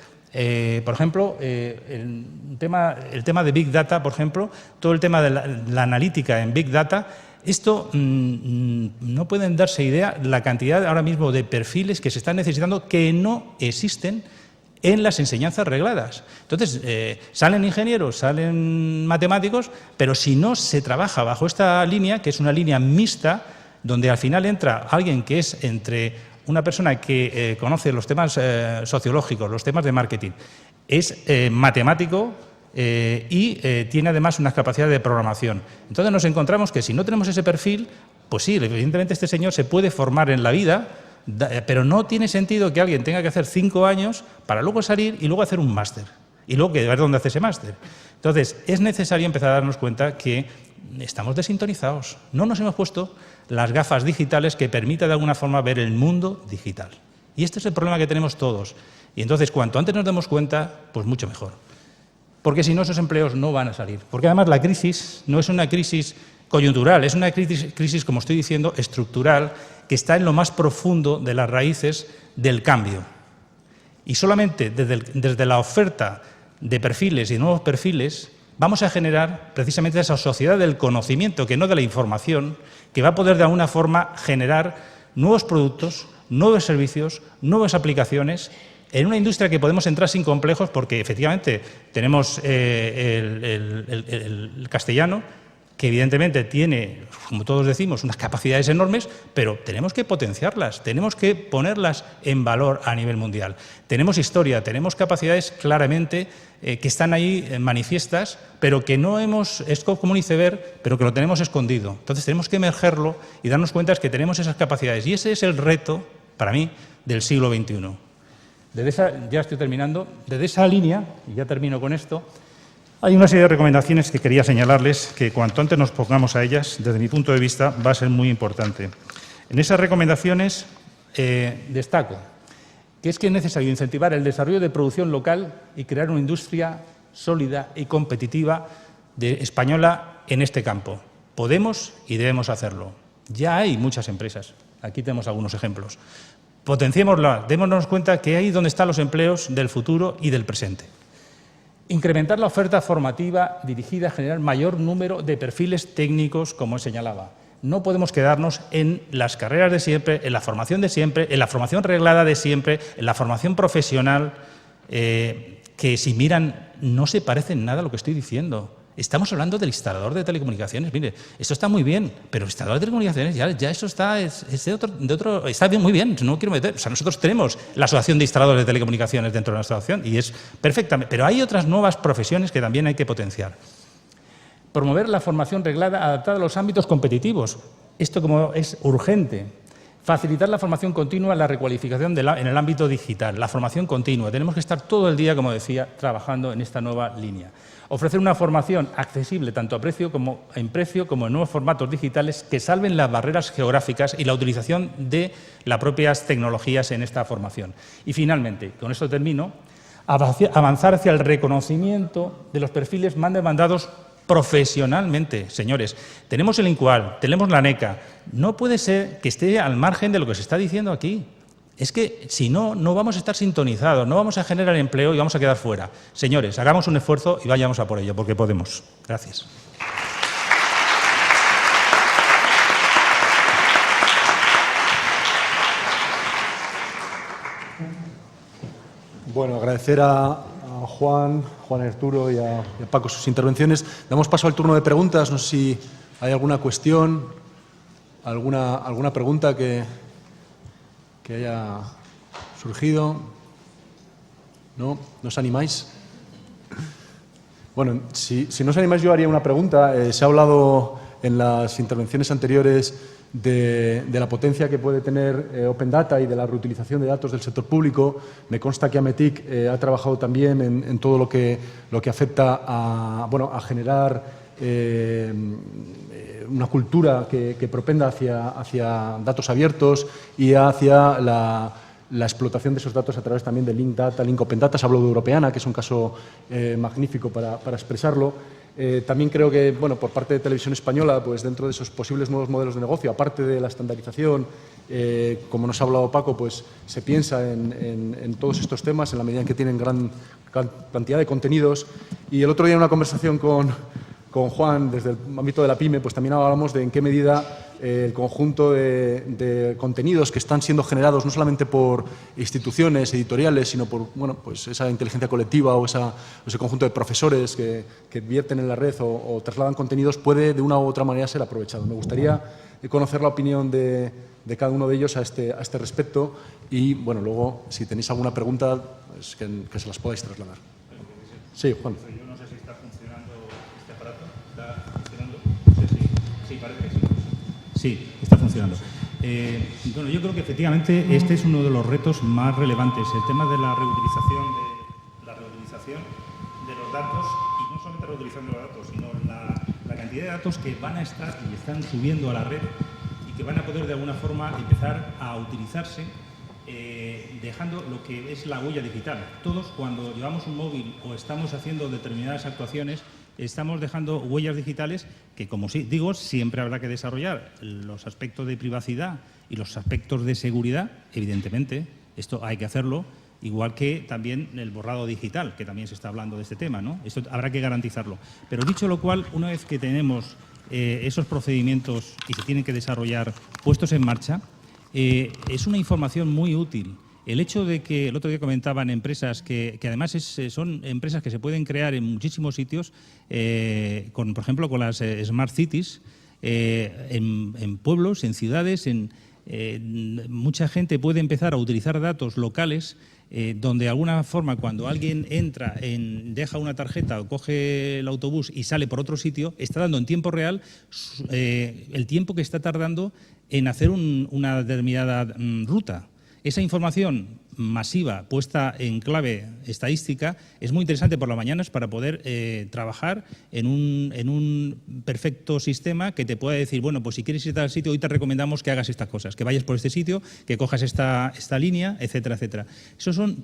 Por ejemplo, el tema de Big Data, por ejemplo, todo el tema de la analítica en Big Data. Esto no pueden darse idea la cantidad ahora mismo de perfiles que se están necesitando que no existen en las enseñanzas regladas. Entonces, salen ingenieros, salen matemáticos, pero si no se trabaja bajo esta línea, que es una línea mixta, donde al final entra alguien que es entre una persona que conoce los temas sociológicos, los temas de marketing, es matemático, y tiene además unas capacidades de programación. Entonces nos encontramos que si no tenemos ese perfil, pues sí, evidentemente este señor se puede formar en la vida, pero no tiene sentido que alguien tenga que hacer 5 años para luego salir y luego hacer un máster. Y luego que ver dónde hace ese máster. Entonces es necesario empezar a darnos cuenta que estamos desintonizados. No nos hemos puesto las gafas digitales que permita de alguna forma ver el mundo digital. Y este es el problema que tenemos todos. Y entonces, cuanto antes nos demos cuenta, pues mucho mejor. Porque si no, esos empleos no van a salir. Porque además la crisis no es una crisis coyuntural, es una crisis, como estoy diciendo, estructural, que está en lo más profundo de las raíces del cambio. Y solamente desde la oferta de perfiles y nuevos perfiles vamos a generar precisamente esa sociedad del conocimiento, que no de la información, que va a poder de alguna forma generar nuevos productos, nuevos servicios, nuevas aplicaciones, en una industria que podemos entrar sin complejos porque efectivamente tenemos el castellano, que evidentemente tiene, como todos decimos, unas capacidades enormes, pero tenemos que potenciarlas, tenemos que ponerlas en valor a nivel mundial. Tenemos historia, tenemos capacidades claramente que están ahí manifiestas, pero que no hemos, es como un iceberg, pero que lo tenemos escondido. Entonces tenemos que emergerlo y darnos cuenta de que tenemos esas capacidades. Y ese es el reto, para mí, del siglo XXI. Ya estoy terminando. Desde esa línea, y ya termino con esto, hay una serie de recomendaciones que quería señalarles, que cuanto antes nos pongamos a ellas, desde mi punto de vista, va a ser muy importante. En esas recomendaciones destaco que es necesario incentivar el desarrollo de producción local y crear una industria sólida y competitiva española en este campo. Podemos y debemos hacerlo. Ya hay muchas empresas. Aquí tenemos algunos ejemplos. Potenciémoslas, démonos cuenta que ahí es donde están los empleos del futuro y del presente. Incrementar la oferta formativa dirigida a generar mayor número de perfiles técnicos, como señalaba. No podemos quedarnos en las carreras de siempre, en la formación de siempre, en la formación reglada de siempre, en la formación profesional, que si miran no se parece en nada a lo que estoy diciendo. Estamos hablando del instalador de telecomunicaciones. Mire, esto está muy bien, pero el instalador de telecomunicaciones ya eso está está bien, muy bien, no quiero meter. O sea, nosotros tenemos la Asociación de Instaladores de Telecomunicaciones dentro de nuestra asociación y es perfectamente, pero hay otras nuevas profesiones que también hay que potenciar. Promover la formación reglada adaptada a los ámbitos competitivos. Esto como es urgente. Facilitar la formación continua, la recualificación en el ámbito digital, la formación continua. Tenemos que estar todo el día, como decía, trabajando en esta nueva línea. Ofrecer una formación accesible tanto en precio como en nuevos formatos digitales que salven las barreras geográficas y la utilización de las propias tecnologías en esta formación. Y finalmente, con esto termino, avanzar hacia el reconocimiento de los perfiles más demandados profesionalmente. Señores, tenemos el INCUAL, tenemos la ANECA. No puede ser que esté al margen de lo que se está diciendo aquí. Es que, si no, no vamos a estar sintonizados, no vamos a generar empleo y vamos a quedar fuera. Señores, hagamos un esfuerzo y vayamos a por ello, porque podemos. Gracias. Bueno, agradecer a Juan Arturo y a Paco sus intervenciones. Damos paso al turno de preguntas. No sé si hay alguna cuestión, alguna pregunta que haya surgido. ¿No? ¿No os animáis? Bueno, si no os animáis, yo haría una pregunta. Se ha hablado en las intervenciones anteriores de la potencia que puede tener Open Data y de la reutilización de datos del sector público. Me consta que Ametic ha trabajado también en todo lo que afecta a generar una cultura que propenda hacia datos abiertos y hacia la explotación de esos datos a través también de Link Data, Link Open Data. Se habló de Europeana, que es un caso magnífico para expresarlo. También creo que, por parte de Televisión Española, pues dentro de esos posibles nuevos modelos de negocio, aparte de la estandarización, como nos ha hablado Paco, pues se piensa en todos estos temas en la medida en que tienen gran cantidad de contenidos. Y el otro día en una conversación con Juan, desde el ámbito de la PYME, pues también hablábamos de en qué medida el conjunto de contenidos que están siendo generados no solamente por instituciones editoriales, sino por pues esa inteligencia colectiva o ese conjunto de profesores que vierten en la red o trasladan contenidos, puede de una u otra manera ser aprovechado. Me gustaría conocer la opinión de cada uno de ellos a este respecto y, luego, si tenéis alguna pregunta, pues que se las podáis trasladar. Sí, Juan. Sí, está funcionando. Yo creo que efectivamente este es uno de los retos más relevantes, el tema de la reutilización de los datos, y no solamente la reutilización de los datos, sino la cantidad de datos que van a estar y están subiendo a la red y que van a poder de alguna forma empezar a utilizarse dejando lo que es la huella digital. Todos, cuando llevamos un móvil o estamos haciendo determinadas actuaciones, estamos dejando huellas digitales que, como digo, siempre habrá que desarrollar. Los aspectos de privacidad y los aspectos de seguridad, evidentemente, esto hay que hacerlo, igual que también el borrado digital, que también se está hablando de este tema, ¿no? Esto habrá que garantizarlo. Pero dicho lo cual, una vez que tenemos esos procedimientos y se tienen que desarrollar puestos en marcha, es una información muy útil. El hecho de que el otro día comentaban empresas que además son empresas que se pueden crear en muchísimos sitios, por ejemplo, con las Smart Cities, en pueblos, en ciudades, mucha gente puede empezar a utilizar datos locales donde de alguna forma cuando alguien entra, deja una tarjeta o coge el autobús y sale por otro sitio, está dando en tiempo real el tiempo que está tardando en hacer una determinada ruta. Esa información masiva puesta en clave estadística es muy interesante por las mañanas para poder trabajar en un perfecto sistema que te pueda decir, bueno, pues si quieres ir a tal sitio, hoy te recomendamos que hagas estas cosas, que vayas por este sitio, que cojas esta línea, etcétera, etcétera. Esos son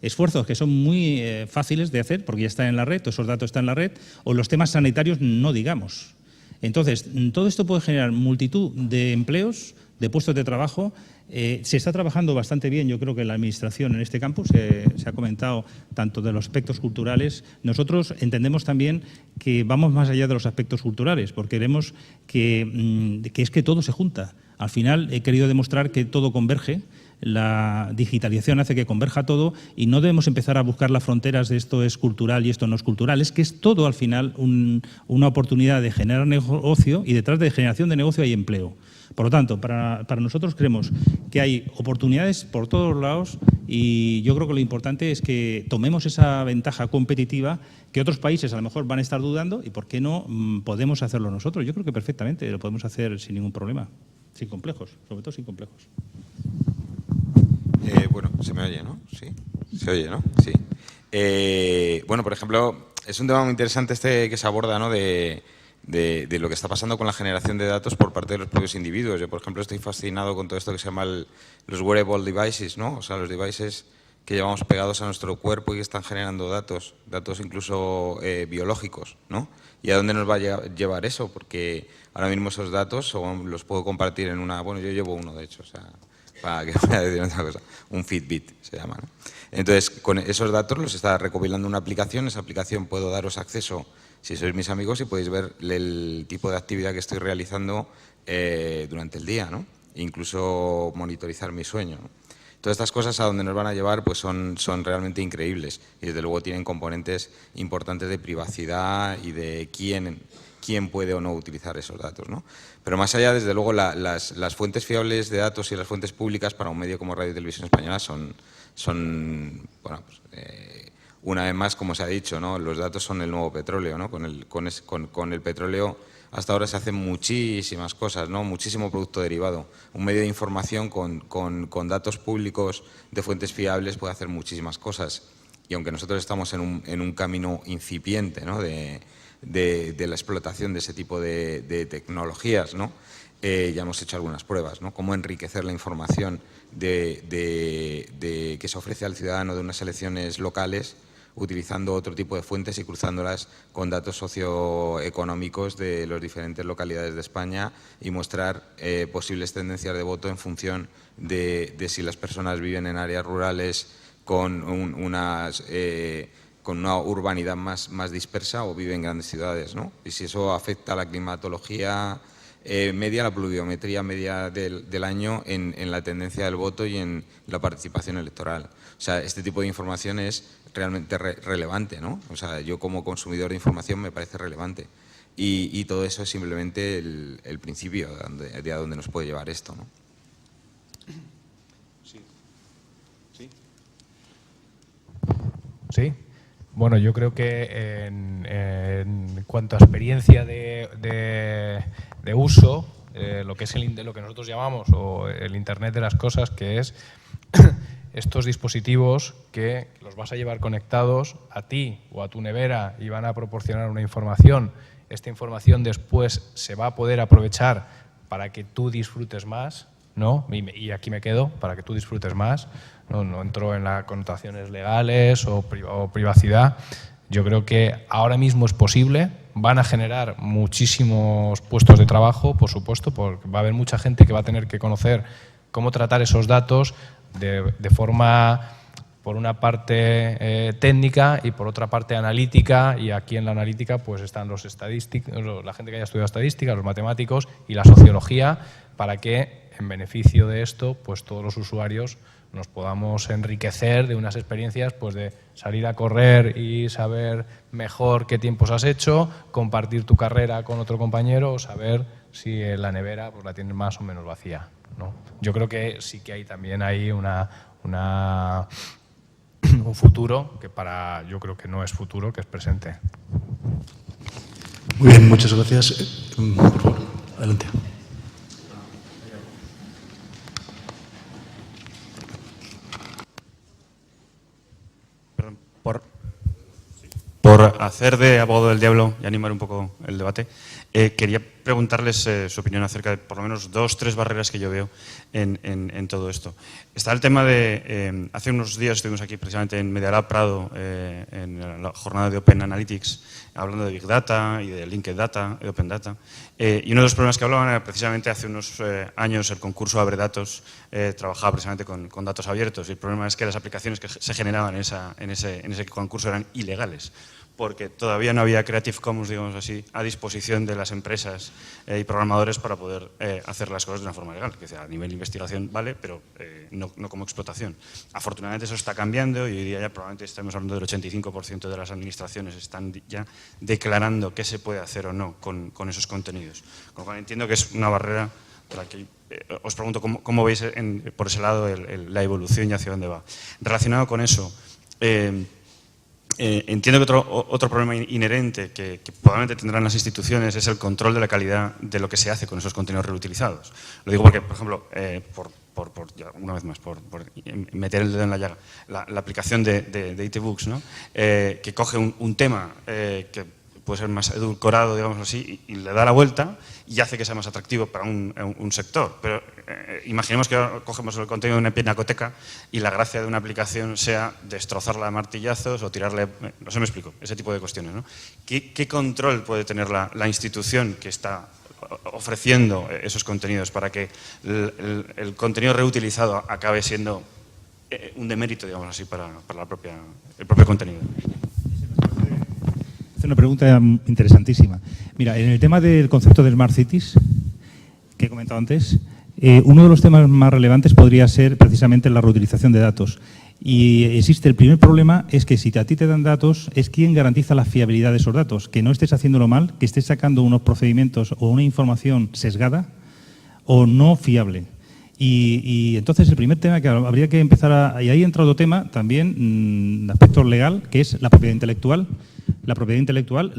esfuerzos que son muy fáciles de hacer porque ya están en la red, todos esos datos están en la red, o los temas sanitarios no digamos. Entonces, todo esto puede generar multitud de empleos, de puestos de trabajo. Se está trabajando bastante bien, yo creo que en la Administración en este campo, se ha comentado tanto de los aspectos culturales. Nosotros entendemos también que vamos más allá de los aspectos culturales, porque queremos que es que todo se junta. Al final he querido demostrar que todo converge, la digitalización hace que converja todo y no debemos empezar a buscar las fronteras de esto es cultural y esto no es cultural, es que es todo al final una oportunidad de generar negocio y detrás de generación de negocio hay empleo. Por lo tanto, para nosotros creemos que hay oportunidades por todos lados y yo creo que lo importante es que tomemos esa ventaja competitiva que otros países a lo mejor van a estar dudando y por qué no podemos hacerlo nosotros. Yo creo que perfectamente lo podemos hacer sin ningún problema, sin complejos, sobre todo sin complejos. Bueno, se me oye, ¿no? Sí. Se oye, ¿no? Sí. Bueno, por ejemplo, es un tema muy interesante este que se aborda, ¿no? De lo que está pasando con la generación de datos por parte de los propios individuos. Yo, por ejemplo, estoy fascinado con todo esto que se llama los wearable devices, ¿no? O sea, los devices que llevamos pegados a nuestro cuerpo y que están generando datos incluso biológicos, ¿no? ¿Y a dónde nos va a llevar eso? Porque ahora mismo esos datos los puedo compartir en una... Bueno, yo llevo uno, de hecho, o sea, para que vaya a decir otra cosa. Un Fitbit se llama, ¿no? Entonces, con esos datos los está recopilando una aplicación. Esa aplicación puedo daros acceso si sois mis amigos y podéis ver el tipo de actividad que estoy realizando durante el día, ¿no? E incluso monitorizar mi sueño, ¿no? Todas estas cosas a donde nos van a llevar pues son realmente increíbles y desde luego tienen componentes importantes de privacidad y de quién puede o no utilizar esos datos, ¿no? Pero más allá, desde luego, las fuentes fiables de datos y las fuentes públicas para un medio como Radio y Televisión Española son bueno, pues, una vez más, como se ha dicho, ¿no? Los datos son el nuevo petróleo, ¿no? Con el petróleo hasta ahora se hacen muchísimas cosas, ¿no? Muchísimo producto derivado. Un medio de información con datos públicos de fuentes fiables puede hacer muchísimas cosas. Y aunque nosotros estamos en un camino incipiente, ¿no? de la explotación de ese tipo de tecnologías, ¿no? Ya hemos hecho algunas pruebas, ¿no? Cómo enriquecer la información que se ofrece al ciudadano de unas elecciones locales utilizando otro tipo de fuentes y cruzándolas con datos socioeconómicos de las diferentes localidades de España y mostrar posibles tendencias de voto en función de si las personas viven en áreas rurales con una urbanidad más dispersa o viven en grandes ciudades, ¿no? Y si eso afecta a la climatología media, la pluviometría media del año en la tendencia del voto y en la participación electoral. O sea, este tipo de información es realmente relevante, ¿no? O sea, yo como consumidor de información me parece relevante. Y todo eso es simplemente el principio de a dónde nos puede llevar esto, ¿no? Sí. ¿Sí? Sí. Bueno, yo creo que en cuanto a experiencia de uso, lo que es lo que nosotros llamamos o el Internet de las cosas, que es estos dispositivos que los vas a llevar conectados a ti o a tu nevera y van a proporcionar una información. Esta información después se va a poder aprovechar para que tú disfrutes más, ¿no? Y aquí me quedo, para que tú disfrutes más. No entro en las connotaciones legales o privacidad. Yo creo que ahora mismo es posible. Van a generar muchísimos puestos de trabajo, por supuesto, porque va a haber mucha gente que va a tener que conocer cómo tratar esos datos de forma, por una parte técnica y por otra parte analítica, y aquí en la analítica pues están los estadísticos, la gente que haya estudiado estadística, los matemáticos y la sociología, para que en beneficio de esto pues todos los usuarios nos podamos enriquecer de unas experiencias pues de salir a correr y saber mejor qué tiempos has hecho, compartir tu carrera con otro compañero o saber si la nevera pues la tienes más o menos vacía, ¿no? Yo creo que sí que hay también ahí un futuro que yo creo que no es futuro, que es presente. Muy bien, muchas gracias. Por favor, adelante. Por hacer de abogado del diablo y animar un poco el debate, quería preguntarles su opinión acerca de por lo menos 2 o 3 barreras que yo veo en todo esto. Está el tema de, hace unos días estuvimos aquí precisamente en Media Lab Prado, en la jornada de Open Analytics, hablando de Big Data y de Linked Data, de Open Data, y uno de los problemas que hablaban era precisamente hace unos años el concurso Abre Datos trabajaba precisamente con datos abiertos, y el problema es que las aplicaciones que se generaban en ese concurso eran ilegales, porque todavía no había Creative Commons, digamos así, a disposición de las empresas y programadores para poder hacer las cosas de una forma legal. Que sea, a nivel de investigación vale, pero no como explotación. Afortunadamente eso está cambiando y hoy día ya probablemente estamos hablando del 85% de las administraciones están ya declarando qué se puede hacer o no con esos contenidos. Con lo cual entiendo que es una barrera para que os pregunto cómo veis por ese lado la evolución y hacia dónde va. Relacionado con eso, entiendo que otro problema inherente que probablemente tendrán las instituciones es el control de la calidad de lo que se hace con esos contenidos reutilizados. Lo digo porque, por ejemplo, una vez más, por meter el dedo en la llaga, la aplicación de IT-Books, ¿no? Que coge un tema que puede ser más edulcorado, digamos así, y le da la vuelta y hace que sea más atractivo para un sector. Pero imaginemos que cogemos el contenido de una pinacoteca y la gracia de una aplicación sea destrozarla a martillazos o tirarle... No sé, me explico, ese tipo de cuestiones, ¿no? ¿Qué control puede tener la institución que está ofreciendo esos contenidos para que el contenido reutilizado acabe siendo un demérito, digamos así, para el propio contenido? Es una pregunta interesantísima. Mira, en el tema del concepto de Smart Cities, que he comentado antes, uno de los temas más relevantes podría ser precisamente la reutilización de datos. Y existe el primer problema, es que si a ti te dan datos, es quién garantiza la fiabilidad de esos datos. Que no estés haciéndolo mal, que estés sacando unos procedimientos o una información sesgada o no fiable. Y entonces el primer tema que habría que empezar y ahí entra otro tema también, aspecto legal, que es la propiedad intelectual. La propiedad intelectual,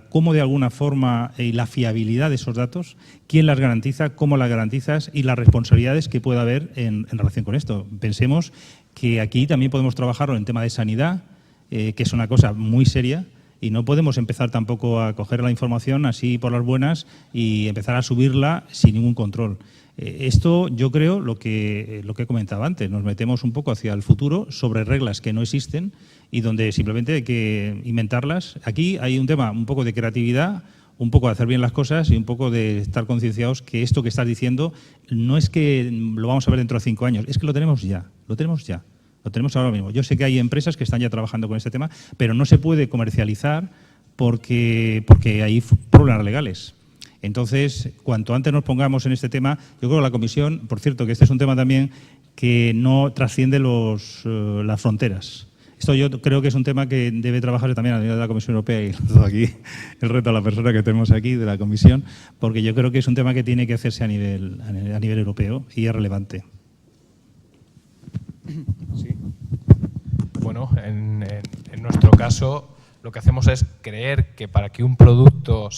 cómo de alguna forma y la fiabilidad de esos datos, quién las garantiza, cómo las garantizas y las responsabilidades que pueda haber en relación con esto. Pensemos que aquí también podemos trabajar en tema de sanidad, que es una cosa muy seria, y no podemos empezar tampoco a coger la información así por las buenas y empezar a subirla sin ningún control. Esto yo creo lo que comentaba antes, nos metemos un poco hacia el futuro sobre reglas que no existen y donde simplemente hay que inventarlas. Aquí hay un tema un poco de creatividad, un poco de hacer bien las cosas y un poco de estar concienciados que esto que estás diciendo no es que lo vamos a ver dentro de 5 años, es que lo tenemos ya. Lo tenemos ahora mismo. Yo sé que hay empresas que están ya trabajando con este tema, pero no se puede comercializar porque hay problemas legales. Entonces, cuanto antes nos pongamos en este tema, yo creo que la Comisión, por cierto, que este es un tema también que no trasciende las fronteras. Esto yo creo que es un tema que debe trabajarse también a nivel de la Comisión Europea y todo aquí el reto a la persona que tenemos aquí de la Comisión, porque yo creo que es un tema que tiene que hacerse a nivel europeo y es relevante. Sí. Bueno, en nuestro caso lo que hacemos es creer que para que un producto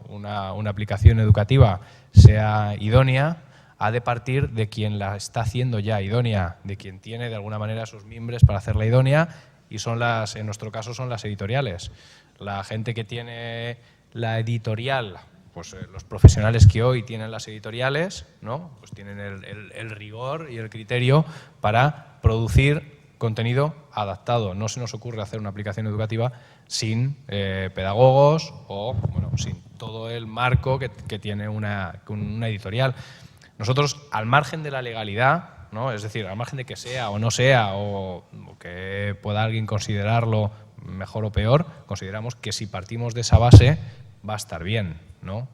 una aplicación educativa sea idónea, ha de partir de quien la está haciendo ya idónea, de quien tiene de alguna manera sus mimbres para hacerla idónea, y en nuestro caso son las editoriales. La gente que tiene la editorial pues los profesionales que hoy tienen las editoriales, ¿no? Pues tienen el rigor y el criterio para producir contenido adaptado. No se nos ocurre hacer una aplicación educativa sin pedagogos o sin todo el marco que tiene una editorial. Nosotros, al margen de la legalidad, ¿no? Es decir, al margen de que sea o no sea, o que pueda alguien considerarlo mejor o peor, consideramos que si partimos de esa base va a estar bien, ¿no?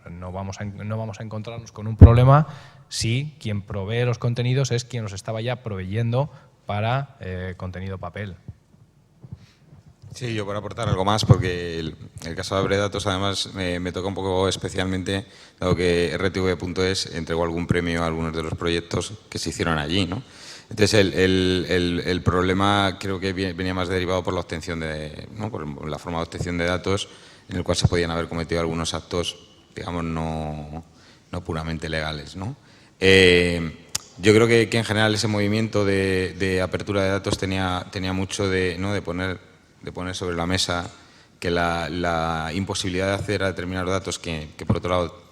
No vamos a encontrarnos con un problema si quien provee los contenidos es quien los estaba ya proveyendo para contenido papel. Sí, yo por aportar algo más, porque el caso de Abredatos además me toca un poco especialmente, dado que RTV.es entregó algún premio a algunos de los proyectos que se hicieron allí, ¿no? Entonces el problema creo que venía más derivado por la obtención por la forma de obtención de datos, en el cual se podían haber cometido algunos actos, digamos, no puramente legales, ¿no? Yo creo que en general ese movimiento de apertura de datos tenía mucho de poner sobre la mesa que la imposibilidad de acceder a determinados datos que por otro lado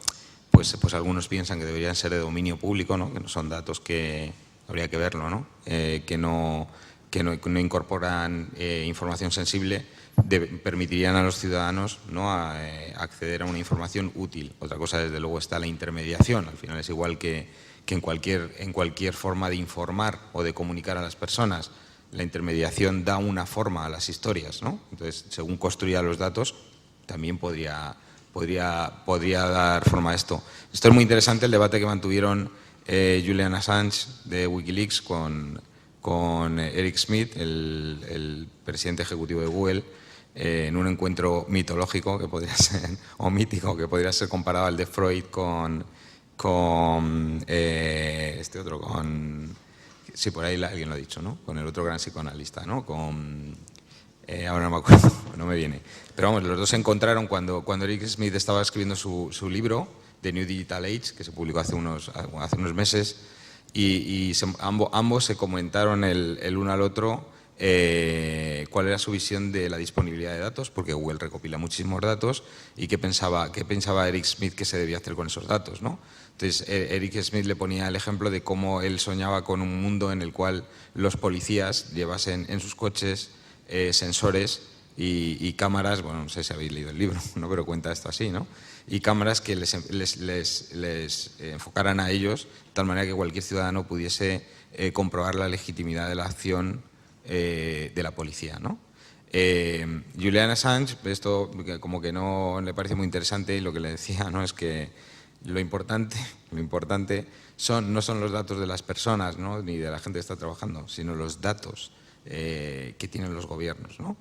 pues algunos piensan que deberían ser de dominio público, ¿no? Que no son datos que habría que verlo, ¿no? Que no incorporan información sensible, permitirían a los ciudadanos, ¿no? Acceder a una información útil. Otra cosa, desde luego, está la intermediación. Al final es igual que en cualquier forma de informar o de comunicar a las personas. La intermediación da una forma a las historias, ¿no? Entonces, según construya los datos, también podría dar forma a esto. Esto es muy interesante, el debate que mantuvieron Julian Assange de Wikileaks con Eric Schmidt, el presidente ejecutivo de Google, en un encuentro mitológico que podría ser, o mítico, que podría ser comparado al de Freud con este otro, sí, por ahí alguien lo ha dicho, ¿no? Con el otro gran psicoanalista, ¿no? Ahora no me acuerdo, no me viene. Pero vamos, los dos se encontraron cuando Eric Schmidt estaba escribiendo su libro, The New Digital Age, que se publicó hace unos meses, y ambos se comentaron el uno al otro cuál era su visión de la disponibilidad de datos, porque Google recopila muchísimos datos, y qué pensaba Eric Schmidt que se debía hacer con esos datos, ¿no? Entonces, Eric Schmidt le ponía el ejemplo de cómo él soñaba con un mundo en el cual los policías llevasen en sus coches sensores y cámaras, bueno, no sé si habéis leído el libro, ¿no? Pero cuenta esto así, ¿no? Y cámaras que les enfocaran a ellos de tal manera que cualquier ciudadano pudiese comprobar la legitimidad de la acción de la policía, ¿no? Julian Assange, esto como que no le parece muy interesante, y lo que le decía, ¿no? Es que lo importante no son los datos de las personas, ¿no? Ni de la gente que está trabajando, sino los datos que tienen los gobiernos, ¿no?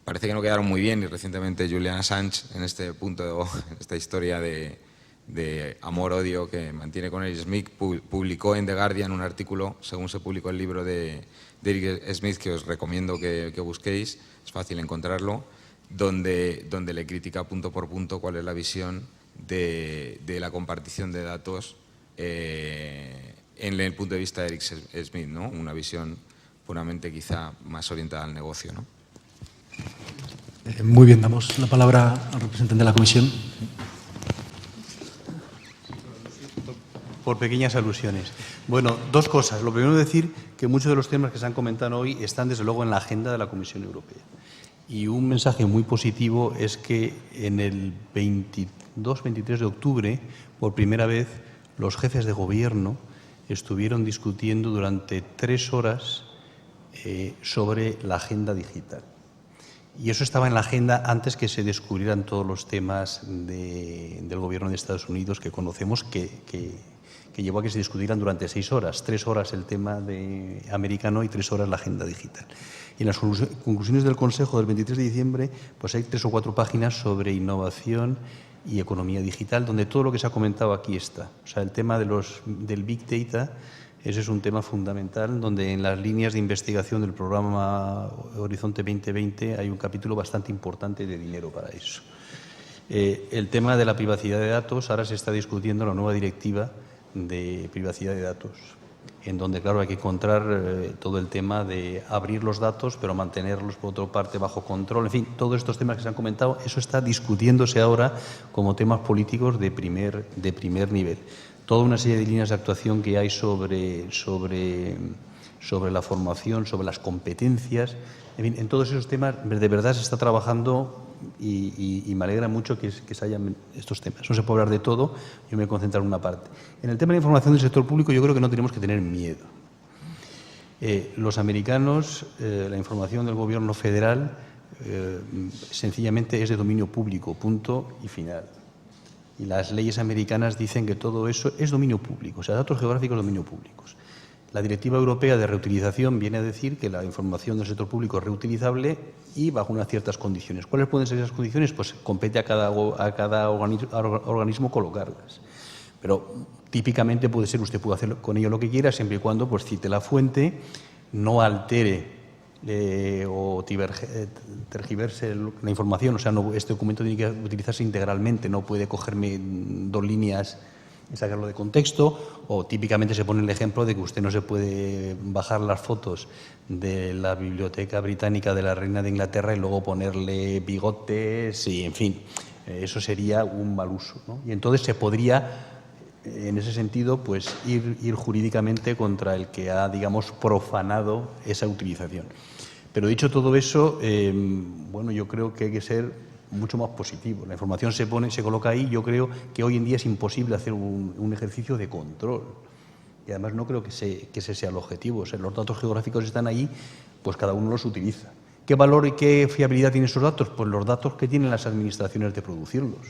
Parece que no quedaron muy bien, y recientemente Julian Assange, en este punto, en esta historia de amor-odio que mantiene con Eric Schmidt, publicó en The Guardian un artículo, según se publicó el libro de Eric Schmidt, que os recomiendo que busquéis, es fácil encontrarlo, donde le critica punto por punto cuál es la visión de la compartición de datos en el punto de vista de Eric Schmidt, ¿no? Una visión puramente quizá más orientada al negocio, ¿no? Muy bien, damos la palabra al representante de la Comisión. Por pequeñas alusiones. Bueno, dos cosas. Lo primero, decir que muchos de los temas que se han comentado hoy están desde luego en la agenda de la Comisión Europea. Y un mensaje muy positivo es que en el 22-23 de octubre, por primera vez, los jefes de gobierno estuvieron discutiendo durante 3 horas sobre la agenda digital. Y eso estaba en la agenda antes que se descubrieran todos los temas del gobierno de Estados Unidos que conocemos, que llevó a que se discutieran durante 6 horas. 3 horas el tema americano y 3 horas la agenda digital. Y en las conclusiones del Consejo del 23 de diciembre, pues hay 3 o 4 páginas sobre innovación y economía digital, donde todo lo que se ha comentado aquí está. O sea, el tema del Big Data, ese es un tema fundamental, donde en las líneas de investigación del programa Horizonte 2020 hay un capítulo bastante importante de dinero para eso. El tema de la privacidad de datos, ahora se está discutiendo la nueva directiva de privacidad de datos. en donde, claro, hay que encontrar todo el tema de abrir los datos, pero mantenerlos, por otra parte, bajo control. En fin, todos estos temas que se han comentado, eso está discutiéndose ahora como temas políticos de primer nivel. Toda una serie de líneas de actuación que hay sobre la formación, sobre las competencias. En fin, en todos esos temas, de verdad, se está trabajando y me alegra mucho que se hayan estos temas. No se puede hablar de todo, yo me voy a concentrar en una parte. En el tema de la información del sector público, yo creo que no tenemos que tener miedo. Los americanos, la información del gobierno federal, sencillamente es de dominio público, punto y final. Y las leyes americanas dicen que todo eso es dominio público, o sea, datos geográficos dominio públicos. La Directiva Europea de Reutilización viene a decir que la información del sector público es reutilizable y bajo unas ciertas condiciones. ¿Cuáles pueden ser esas condiciones? Pues compete a cada organismo colocarlas. Pero típicamente puede ser, usted puede hacer con ello lo que quiera, siempre y cuando pues cite la fuente, no altere o tergiverse la información. O sea, este documento tiene que utilizarse integralmente, no puede cogerme 2 líneas y sacarlo de contexto, o típicamente se pone el ejemplo de que usted no se puede bajar las fotos de la Biblioteca Británica de la Reina de Inglaterra y luego ponerle bigotes y, en fin, eso sería un mal uso, ¿no? Y entonces se podría, en ese sentido, pues ir jurídicamente contra el que ha, digamos, profanado esa utilización. Pero dicho todo eso, bueno, yo creo que hay que ser mucho más positivo. La información se coloca ahí. Yo creo que hoy en día es imposible hacer un ejercicio de control. Y además no creo que ese sea el objetivo. O sea, los datos geográficos están ahí, pues cada uno los utiliza. ¿Qué valor y qué fiabilidad tienen esos datos? Pues los datos que tienen las administraciones de producirlos.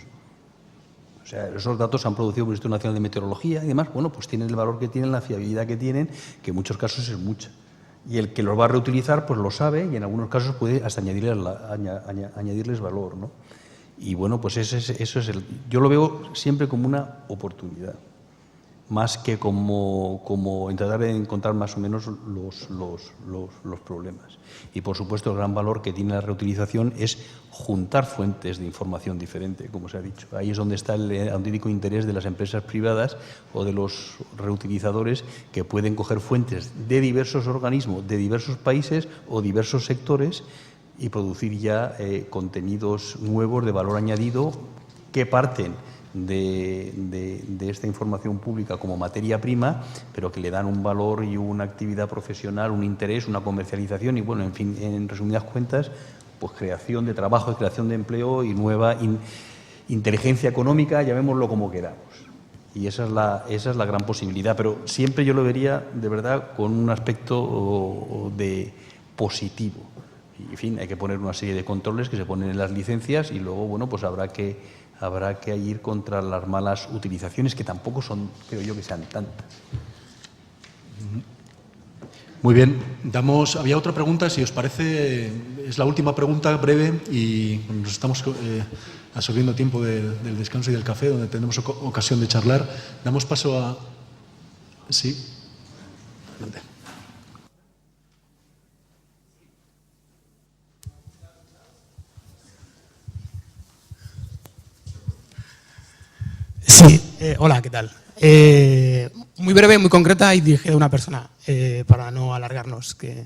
O sea, esos datos se han producido por el Instituto Nacional de Meteorología y demás. Bueno, pues tienen el valor que tienen, la fiabilidad que tienen, que en muchos casos es mucha. Y el que los va a reutilizar, pues lo sabe y en algunos casos puede hasta añadirles valor, ¿no? Y bueno, pues yo lo veo siempre como una oportunidad, más que como tratar de encontrar más o menos los problemas. Y por supuesto el gran valor que tiene la reutilización es juntar fuentes de información diferente, como se ha dicho. Ahí es donde está el auténtico interés de las empresas privadas o de los reutilizadores, que pueden coger fuentes de diversos organismos, de diversos países o diversos sectores y producir ya contenidos nuevos de valor añadido que parten de esta información pública como materia prima, pero que le dan un valor y una actividad profesional, un interés, una comercialización y, bueno, en fin, en resumidas cuentas, pues creación de trabajo, creación de empleo y nueva inteligencia económica, llamémoslo como queramos. Y esa es la gran posibilidad, pero siempre yo lo vería, de verdad, con un aspecto de positivo. Y, en fin, hay que poner una serie de controles que se ponen en las licencias y luego, bueno, pues habrá que ir contra las malas utilizaciones, que tampoco son, creo yo, que sean tantas. Muy bien. Había otra pregunta, si os parece, es la última pregunta, breve, y nos estamos absorbiendo tiempo del descanso y del café, donde tendremos ocasión de charlar. Damos paso a... Sí. Adelante. Sí, hola, ¿qué tal? Muy breve, muy concreta y dirigida a una persona, para no alargarnos, que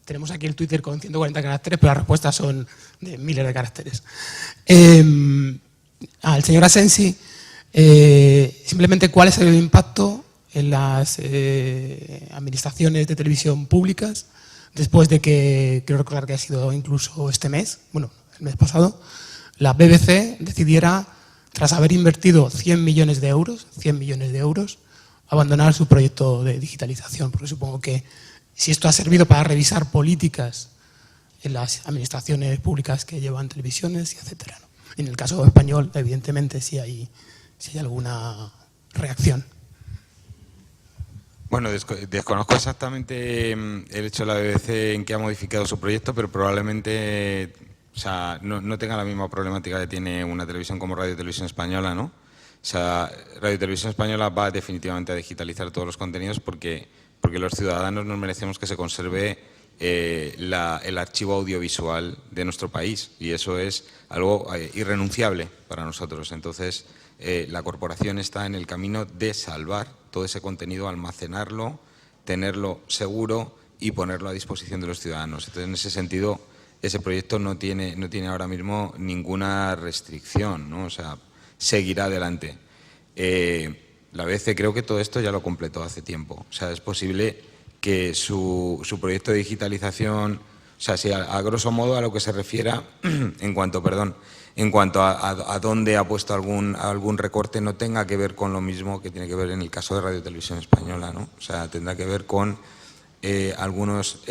tenemos aquí el Twitter con 140 caracteres, pero las respuestas son de miles de caracteres. Al señor Asensi, simplemente, ¿cuál es el impacto en las administraciones de televisión públicas después de que, creo recordar que ha sido incluso este mes, bueno, el mes pasado, la BBC decidiera, tras haber invertido 100 millones de euros, abandonar su proyecto de digitalización? Porque supongo que si esto ha servido para revisar políticas en las administraciones públicas que llevan televisiones, etcétera, ¿no? En el caso español, evidentemente, sí hay alguna reacción. Bueno, desconozco exactamente el hecho de la BBC en que ha modificado su proyecto, pero probablemente, o sea, no tenga la misma problemática que tiene una televisión como Radio Televisión Española, ¿no? O sea, Radio Televisión Española va definitivamente a digitalizar todos los contenidos porque los ciudadanos nos merecemos que se conserve el archivo audiovisual de nuestro país, y eso es algo irrenunciable para nosotros. Entonces, la corporación está en el camino de salvar todo ese contenido, almacenarlo tenerlo seguro y ponerlo a disposición de los ciudadanos. Entonces, en ese sentido, ese proyecto no tiene ahora mismo ninguna restricción, ¿no? O sea, seguirá adelante. La BBC creo que todo esto ya lo completó hace tiempo. O sea, es posible que su proyecto de digitalización, o sea, si a grosso modo a lo que se refiera en cuanto a dónde ha puesto algún recorte, no tenga que ver con lo mismo que tiene que ver en el caso de Radio Televisión Española, ¿no? O sea, tendrá que ver con algunos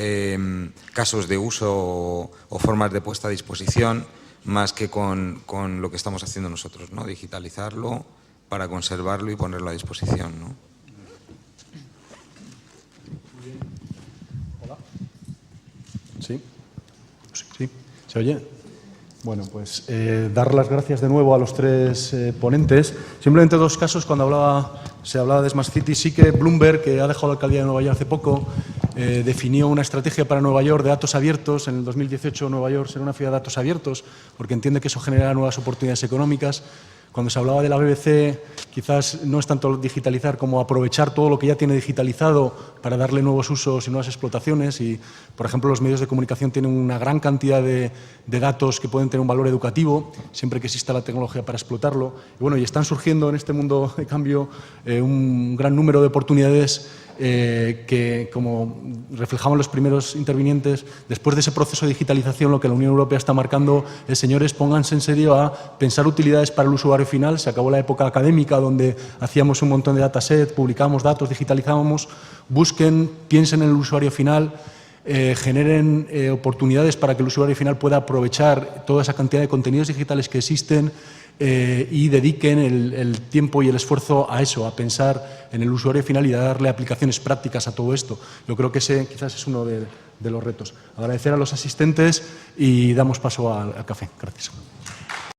casos de uso o formas de puesta a disposición, más que con lo que estamos haciendo nosotros, ¿no? Digitalizarlo para conservarlo y ponerlo a disposición, ¿no? Hola. Sí. Sí. ¿Se oye? Bueno, pues dar las gracias de nuevo a los tres ponentes. Simplemente dos casos. Cuando se hablaba de Smart City, sí que Bloomberg, que ha dejado la alcaldía de Nueva York hace poco, definió una estrategia para Nueva York de datos abiertos. En el 2018 Nueva York será una ciudad de datos abiertos porque entiende que eso generará nuevas oportunidades económicas. Cuando se hablaba de la BBC, quizás no es tanto digitalizar como aprovechar todo lo que ya tiene digitalizado para darle nuevos usos y nuevas explotaciones. Y, por ejemplo, los medios de comunicación tienen una gran cantidad de datos que pueden tener un valor educativo, siempre que exista la tecnología para explotarlo. Y, bueno, y están surgiendo en este mundo de cambio un gran número de oportunidades que, como reflejaban los primeros intervinientes, después de ese proceso de digitalización, lo que la Unión Europea está marcando es, señores, pónganse en serio a pensar utilidades para el usuario final. Se acabó la época académica donde hacíamos un montón de datasets, publicábamos datos, digitalizábamos. Busquen, piensen en el usuario final, generen oportunidades para que el usuario final pueda aprovechar toda esa cantidad de contenidos digitales que existen, y dediquen el tiempo y el esfuerzo a eso, a pensar en el usuario final y a darle aplicaciones prácticas a todo esto. Yo creo que ese quizás es uno de los retos. Agradecer a los asistentes y damos paso al café. Gracias.